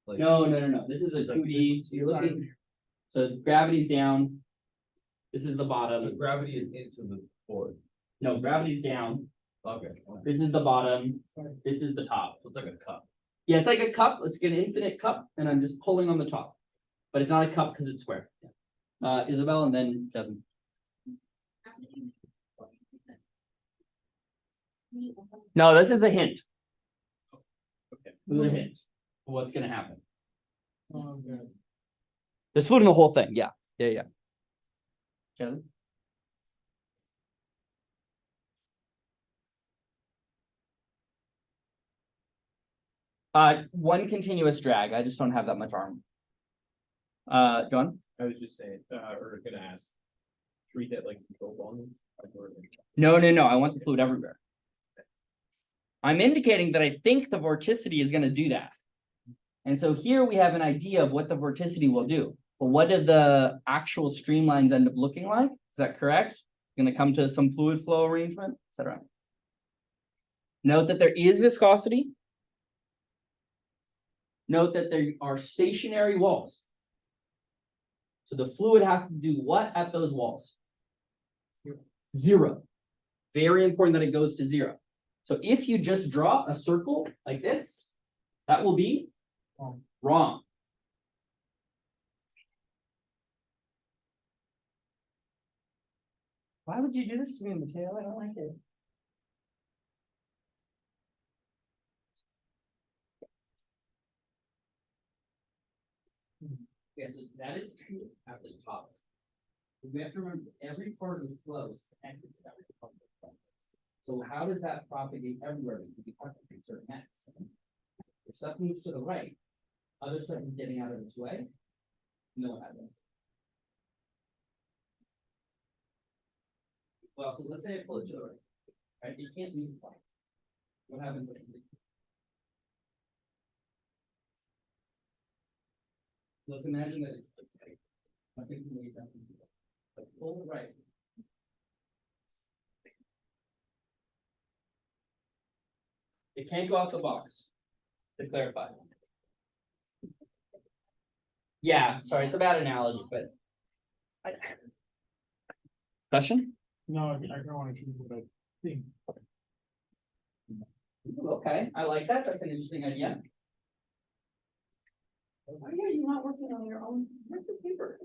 Like, No. This is a 2D. So you're looking. So gravity's down. This is the so bottom. gravity is into the board. No, gravity's down. Okay. This is the bottom. This is the top. So it's like a cup. Yeah, it's like a cup. Let's get an infinite cup, and I'm just pulling on the top. But it's not a cup because it's square. Isabel and then Jasmine. No, this is a hint. Okay. This is a hint of what's gonna happen. Oh, good. There's food in the whole thing. Yeah. Jasmine? One continuous drag. I just don't have that much arm. John? I was just saying, or gonna ask, treat that like control volume. No. I want the fluid everywhere. I'm indicating that I think the vorticity is gonna do that. And so here we have an idea of what the vorticity will do. But what did the actual streamlines end up looking like? Is that correct? Gonna come to some fluid flow arrangement, etc. Note that there is viscosity. Note that there are stationary walls. So the fluid has to do what at those walls? Zero. Very important that it goes to zero. So if you just draw a circle like this, that will be wrong. Why would you do this to me, Mateo? I don't like it. Okay, so that is true at the top. We have to remember every part of the flow is connected to every part of the flow. So how does that propagate everywhere? Because you have to pick certain nets. If stuff moves to the right, other stuff is getting out of its way. No what happens. Well, so let's say I pull it to the right. Right? You can't leave it twice. What happens when you leave? Let's imagine that it's like, I think we need that. Like pull right. It can't go out the box, to clarify. Yeah, sorry, it's a bad analogy, but. Question? No, I don't want to choose what I think. Ooh, okay, I like that. That's an interesting idea. Why are you not working on your own? Where's the paper?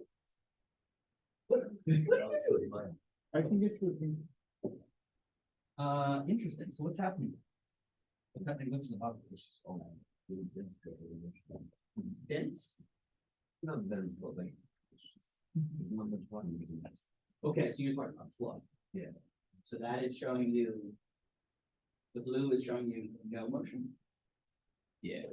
I can get you a thing. Interesting. So what's happening? What's happening with the bottom? Dense? Not dense, but like. Not much water. Okay, so you're talking about flow. Yeah. So that is showing you. The blue is showing you no motion. Yeah.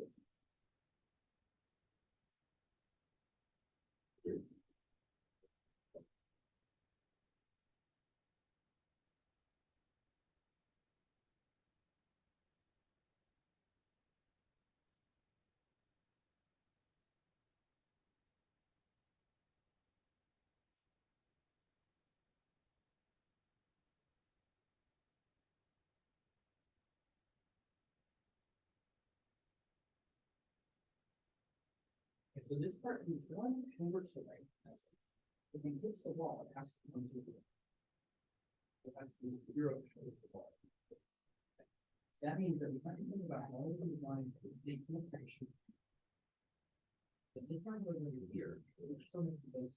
so this part is one over to the right. If it hits the wall, it has to come to the. It has to be 0 to the wall. That means that we have to think about all of these lines, they penetration. If this line goes over here, it still needs to go.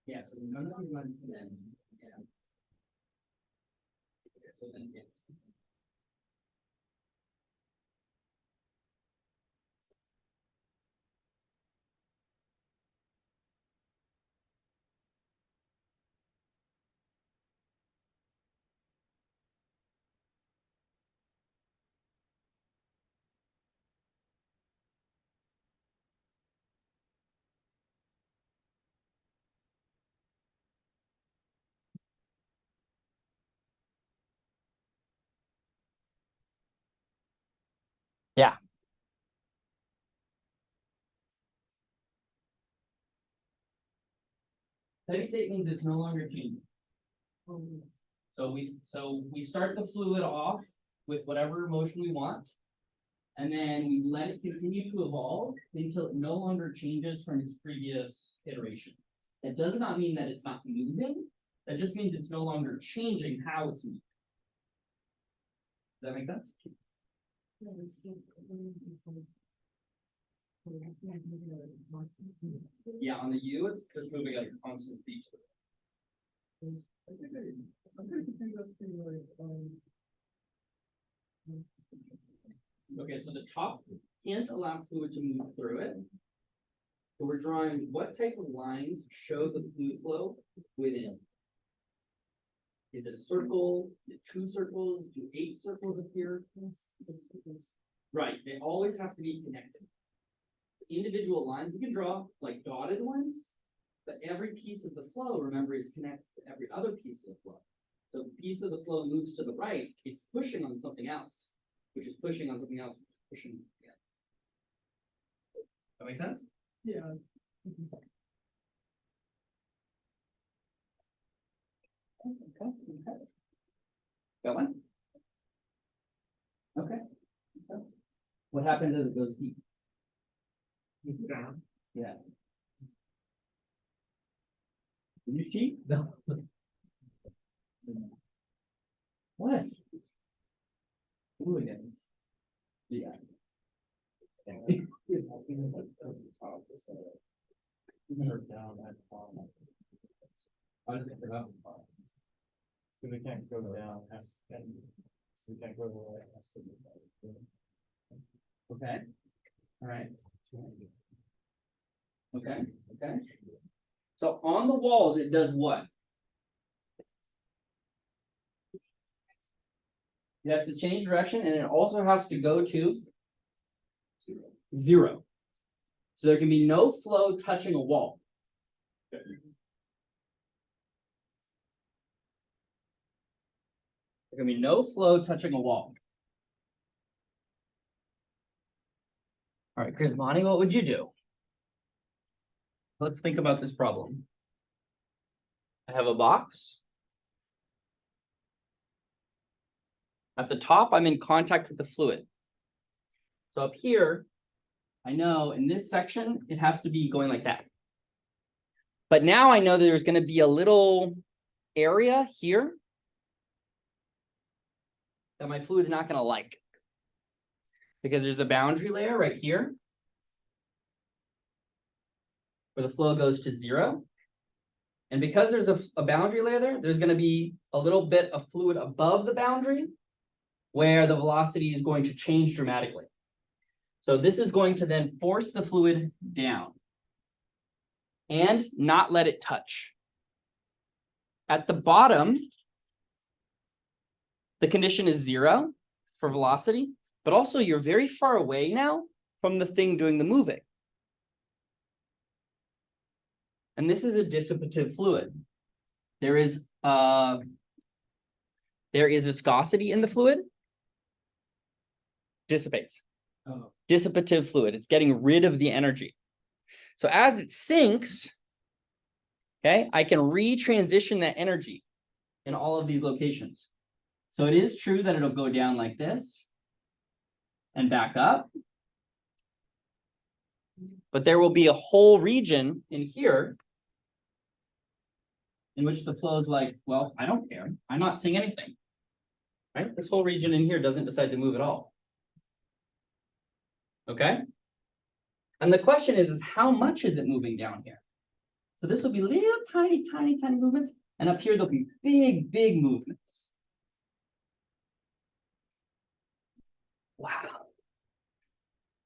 Yeah, so none of these lines can end. Yeah. Okay, so then, yeah. Yeah. Steady state means it's no longer changing. So we start the fluid off with whatever motion we want. And then we let it continue to evolve until it no longer changes from its previous iteration. That does not mean that it's not moving. That just means it's no longer changing how it's moving. Does that make sense? Yeah, on the U, it's just moving at a constant speed. Okay, so the top can't allow fluid to move through it. So we're drawing what type of lines show the fluid flow within? Is it a circle? Is it 2 circles? Do 8 circles appear? Right, they always have to be connected. Individual lines, we can draw like dotted ones, but every piece of the flow, remember, is connected to every other piece of the flow. So the piece of the flow moves to the right, it's pushing on something else, which is pushing on something else, pushing. Yeah. That make sense? Yeah. Okay. Got one? Okay. What happens as it goes deep? Down. Yeah. You cheat? No. What? Hooligans. Yeah. Down at the bottom. How does it go up? Because it can't go down, has, and it can't go the way it has to be. Okay. All right. Okay. Okay. So on the walls, it does what? It has to change direction, and it also has to go to 0. So there can be no flow touching a wall. There can be no flow touching a wall. All right, Krismani, what would you do? Let's think about this problem. I have a box. At the top, I'm in contact with the fluid. So up here, I know in this section, it has to be going like that. But now I know that there's going to be a little area here that my fluid's not going to like. Because there's a boundary layer right here where the flow goes to 0. And because there's a boundary layer there, there's going to be a little bit of fluid above the boundary where the velocity is going to change dramatically. So this is going to then force the fluid down and not let it touch. At the bottom, the condition is 0 for velocity, but also you're very far away now from the thing doing the moving. And this is a dissipative fluid. There is viscosity in the fluid. Dissipates. Oh. Dissipative fluid. It's getting rid of the energy. So as it sinks, okay, I can retransition that energy in all of these locations. So it is true that it'll go down like this and back up. but there will be a whole region in here in which the flow is like, well, I don't care. I'm not seeing anything. Right? This whole region in here doesn't decide to move at all. Okay? And the question is how much is it moving down here? So this will be little tiny, tiny, tiny movements. And up here, there'll be big, big movements. Wow.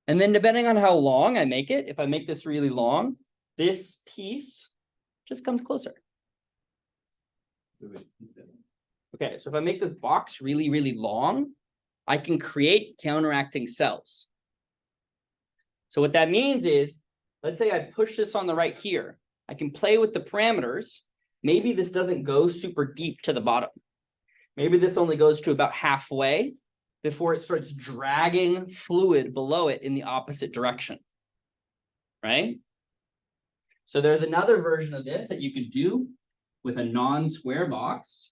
And then depending on how long I make it, if I make this really long, this piece just comes closer. Okay, so if I make this box really, really long, I can create counteracting cells. So what that means is, let's say I push this on the right here. I can play with the parameters. Maybe this doesn't go super deep to the bottom. Maybe this only goes to about halfway before it starts dragging fluid below it in the opposite direction, right? So there's another version of this that you could do with a non-square box,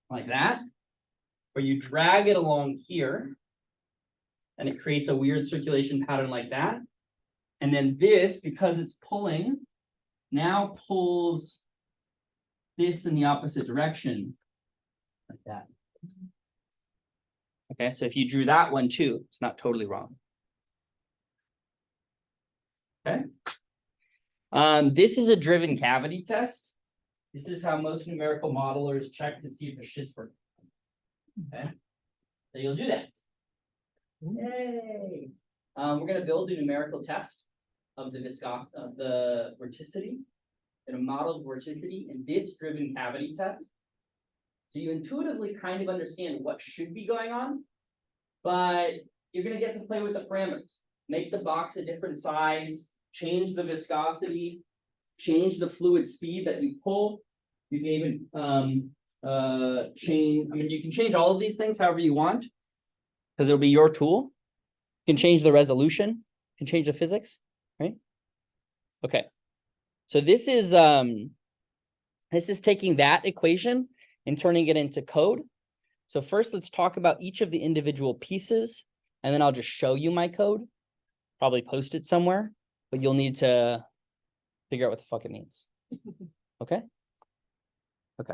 like that, where you drag it along here, and it creates a weird circulation pattern like that. And then this, because it's pulling, now pulls this in the opposite direction, like that. Okay, so if you drew that one too, it's not totally wrong. Okay. This is a driven cavity test. This is how most numerical modelers check to see if the shit's working. Okay, so you'll do that. Yay! We're gonna build a numerical test of the viscosity of the vorticity, and a model of vorticity in this driven cavity test. So you intuitively kind of understand what should be going on, but you're gonna get to play with the parameters. Make the box a different size, change the viscosity, change the fluid speed that you pull. You can even change, I mean, you can change all of these things however you want, because it'll be your tool. You can change the resolution, you can change the physics, right? Okay. So this is taking that equation and turning it into code. So first, let's talk about each of the individual pieces, and then I'll just show you my code. Probably post it somewhere, but you'll need to figure out what the fuck it means. Okay? Okay.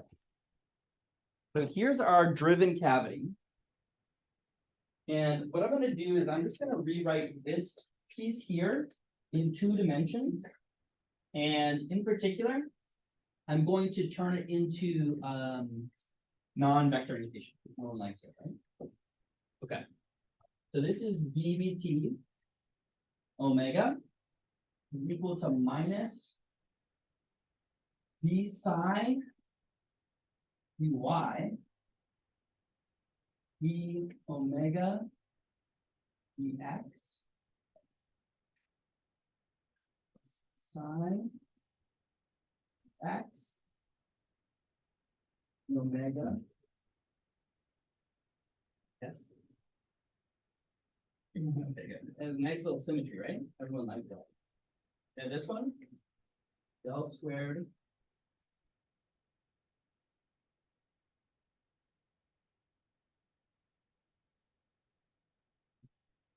So here's our driven cavity. And what I'm going to do is I'm just going to rewrite this piece here in 2 dimensions. And in particular, I'm going to turn it into non-vector notation. No one likes it, right? Okay. So this is dBt omega equal to minus d psi dy d omega dx psi x omega. Yes. Okay, good. And nice little symmetry, right? Everyone likes that. And this one, del squared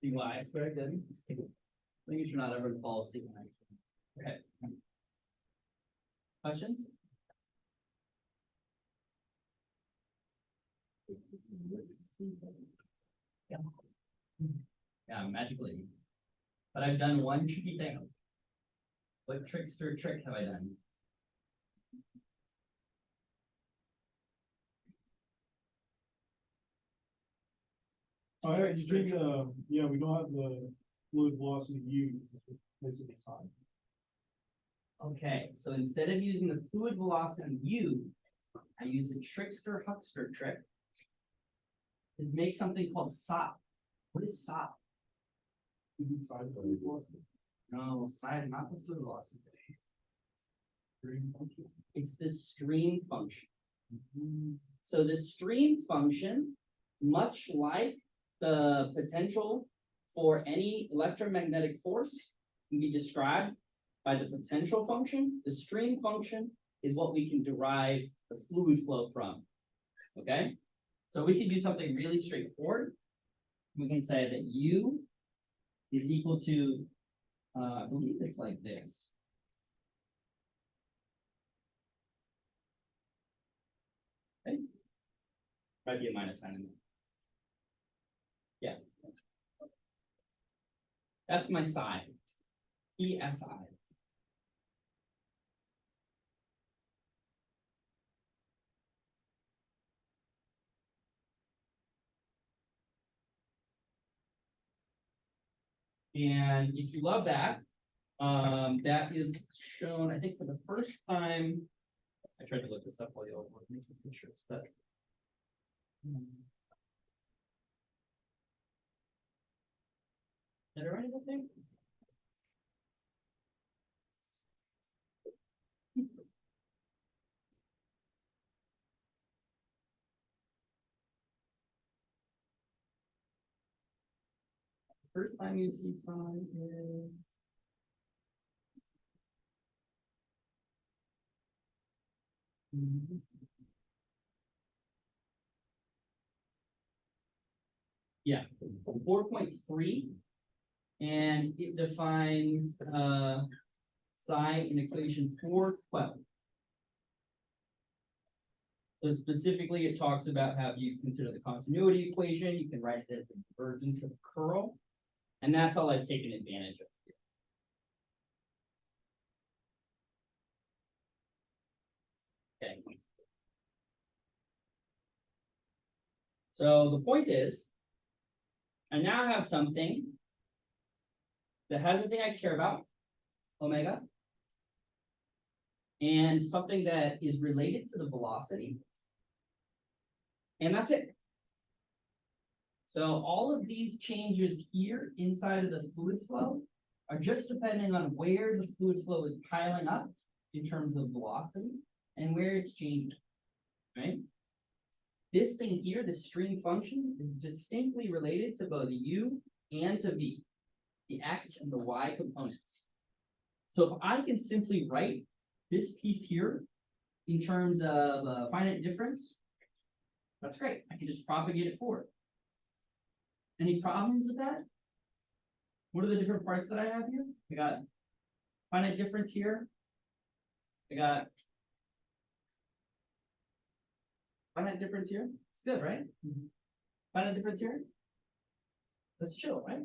dy squared. Good. Making sure not everyone falls asleep. Okay. Questions? Yeah. Yeah, magically. But I've done one tricky thing. What trickster trick have I done? Oh, I actually, yeah, we don't have the fluid velocity U, place it aside. Okay, so instead of using the fluid velocity U, I use the trickster huckster trick to make something called SOP. What is SOP? Inside the fluid velocity. No, side, not the fluid velocity. Stream function. It's the stream function. So the stream function, much like the potential for any electromagnetic force, can be described by the potential function. The stream function is what we can derive the fluid flow from. Okay? So we can do something really straightforward. We can say that U is equal to I believe it's like this. Okay. Might be a minus sign in there. Yeah. That's my psi. PSI. And if you love that, that is shown, I think, for the first time. I tried to look this up while you all were making pictures, but. Did I write anything? First time you see sign is. Yeah, 4.3. And it defines psi in equation 412. So specifically, it talks about how you consider the continuity equation. You can write it as the divergence of curl. And that's all I've taken advantage of here. Okay. So the point is, I now have something that has a thing I care about, omega, and something that is related to the velocity. And that's it. So all of these changes here inside of the fluid flow are just depending on where the fluid flow is piling up in terms of velocity and where it's changing, right? This thing here, the stream function, is distinctly related to both u and to v, the x and the y components. So if I can simply write this piece here in terms of finite difference, that's great. I can just propagate it forward. Any problems with that? What are the different parts that I have here? I got finite difference here. I got finite difference here. It's good, right? Finite difference here. Let's chill, right?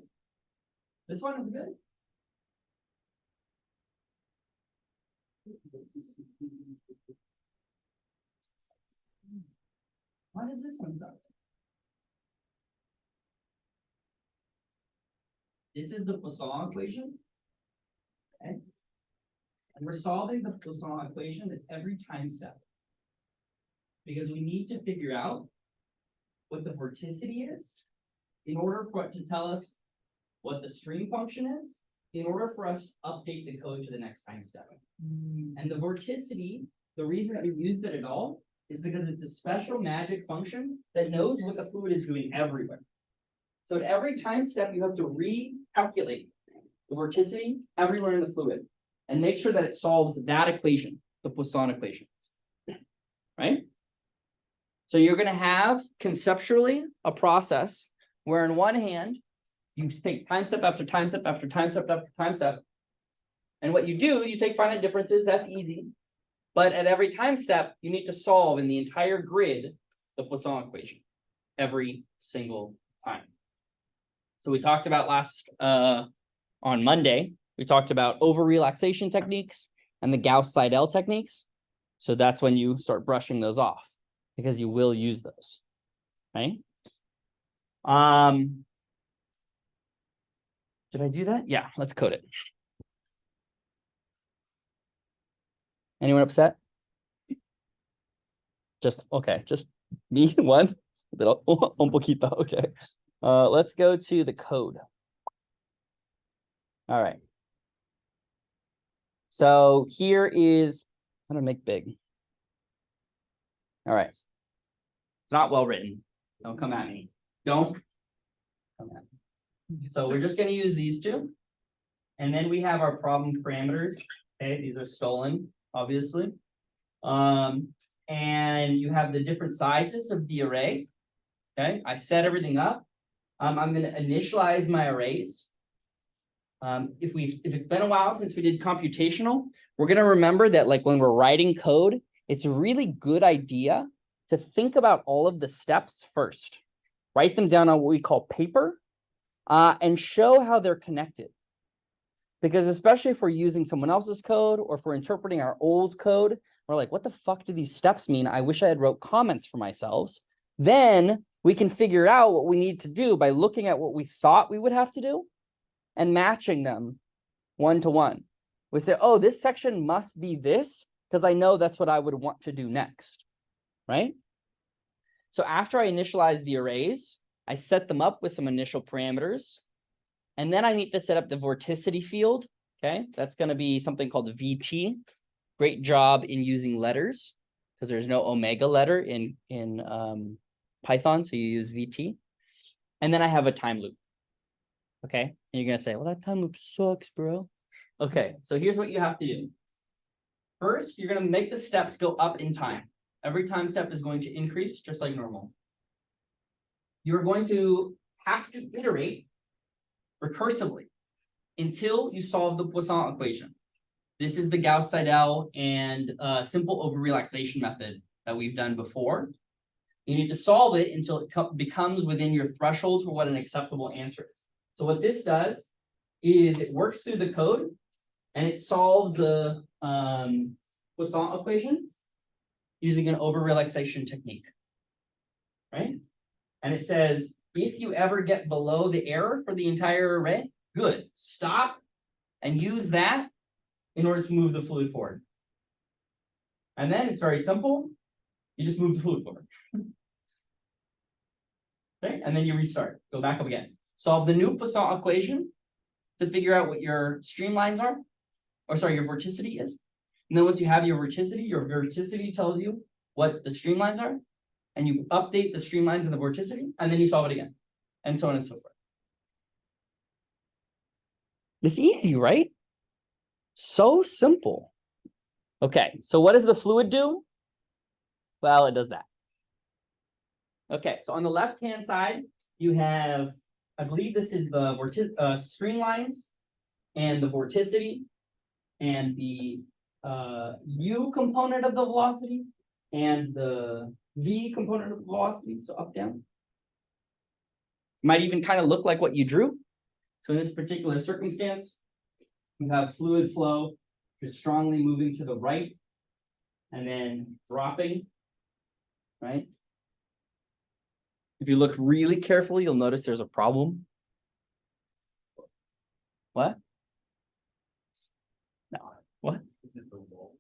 This one is good. Why does this one suck? This is the Poisson equation. Okay. And we're solving the Poisson equation at every time step. Because we need to figure out what the vorticity is in order for it to tell us what the stream function is, in order for us to update the code to the next time step. And the vorticity, the reason that we used it at all is because it's a special magic function that knows what the fluid is doing everywhere. So at every time step, you have to recalculate the vorticity everywhere in the fluid and make sure that it solves that equation, the Poisson equation, right? So you're going to have conceptually a process where on one hand, you take time step after time step after time step after time step. And what you do, you take finite differences, that's easy. But at every time step, you need to solve in the entire grid the Poisson equation every single time. So we talked about on Monday, we talked about over-relaxation techniques and the Gauss-Seidel techniques. So that's when you start brushing those off because you will use those, right? Did I do that? Yeah, let's code it. Anyone upset? Just, okay, just me, one. Un poquito, okay. Let's go to the code. All right. So here is, how to make big. All right. It's not well written. Don't come at me. Don't come at me. So we're just going to use these two. And then we have our problem parameters. Okay, these are stolen, obviously. And you have the different sizes of the array. Okay, I set everything up. I'm going to initialize my arrays. If it's been a while since we did computational, we're gonna remember that like when we're writing code, it's a really good idea to think about all of the steps first. Write them down on what we call paper, and show how they're connected. Because especially if we're using someone else's code or if we're interpreting our old code, we're like, what the fuck do these steps mean? I wish I had wrote comments for myself. Then we can figure out what we need to do by looking at what we thought we would have to do and matching them one to one. We say, oh, this section must be this because I know that's what I would want to do next, right? So after I initialize the arrays, I set them up with some initial parameters. And then I need to set up the vorticity field. Okay, that's going to be something called VT. Great job in using letters because there's no omega letter in Python, so you use VT. And then I have a time loop. Okay, and you're going to say, well, that time loop sucks, bro. Okay, so here's what you have to do. First, you're going to make the steps go up in time. Every time step is going to increase just like normal. You're going to have to iterate recursively until you solve the Poisson equation. This is the Gauss-Seidel and simple over-relaxation method that we've done before. You need to solve it until it becomes within your threshold for what an acceptable answer is. So what this does is it works through the code and it solves the Poisson equation using an over-relaxation technique, right? And it says, if you ever get below the error for the entire array, good, stop and use that in order to move the fluid forward. And then it's very simple. You just move the fluid forward. Okay, and then you restart, go back up again. Solve the new Poisson equation to figure out what your streamlines are, or sorry, your vorticity is. And then once you have your vorticity tells you what the streamlines are, and you update the streamlines and the vorticity, and then you solve it again, and so on and so forth. It's easy, right? So simple. Okay, so what does the fluid do? Well, it does that. Okay, so on the left-hand side, you have, I believe this is the streamlines and the vorticity and the U component of the velocity and the V component of the velocity, so up, down. Might even kind of look like what you drew. So in this particular circumstance, you have fluid flow just strongly moving to the right and then dropping, right? If you look really carefully, you'll notice there's a problem. What? No, what? Is it the wall?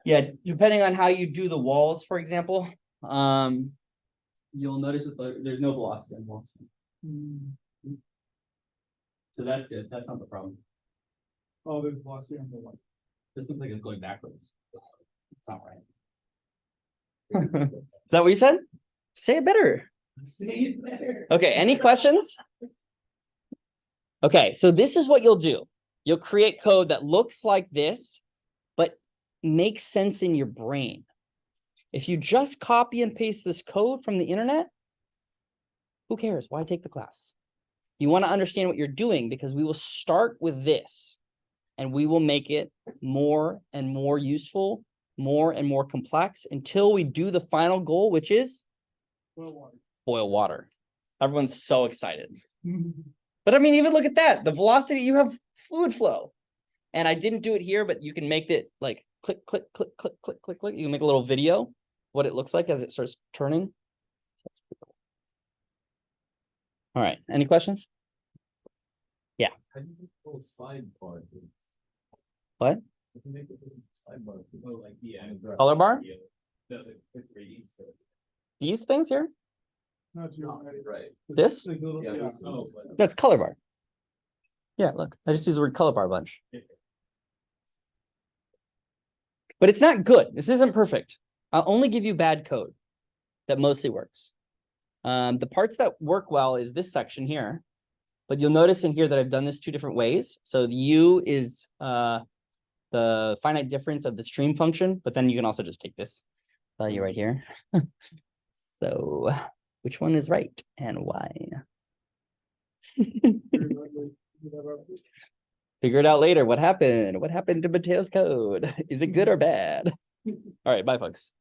Yeah, depending on how you do the walls, for example, you'll notice that there's no velocity on walls. So that's good. That's not the problem. Oh, there's velocity on the one. This looks like it's going backwards. It's not right. Is that what you said? Say it better. Say it better. Okay, any questions? Okay, so this is what you'll do. You'll create code that looks like this, but makes sense in your brain. If you just copy and paste this code from the internet, who cares? Why take the class? You want to understand what you're doing because we will start with this and we will make it more and more useful, more and more complex until we do the final goal, which is Well, water. boil water. Everyone's so excited. But I mean, even look at that. The velocity, you have fluid flow. And I didn't do it here, but you can make it like click, click, click, click, click, click, click. You can make a little video, what it looks like as it starts turning. That's pretty cool. All right, any questions? How do you make a little sidebar? What? How do you make a little sidebar? Oh, like the Color bar? The gradients. These things here? Not your Right. This? Like little- Yeah, yeah. Oh, That's color bar. Yeah, look, I just use the word color bar a bunch. But it's not good. This isn't perfect. I'll only give you bad code that mostly works. The parts that work well is this section here. But you'll notice in here that I've done this two different ways. So the U is the finite difference of the stream function, but then you can also just take this value right here. So which one is right and why? Figure it out later. What happened? What happened to Mateo's code? Is it good or bad? All right, bye, folks.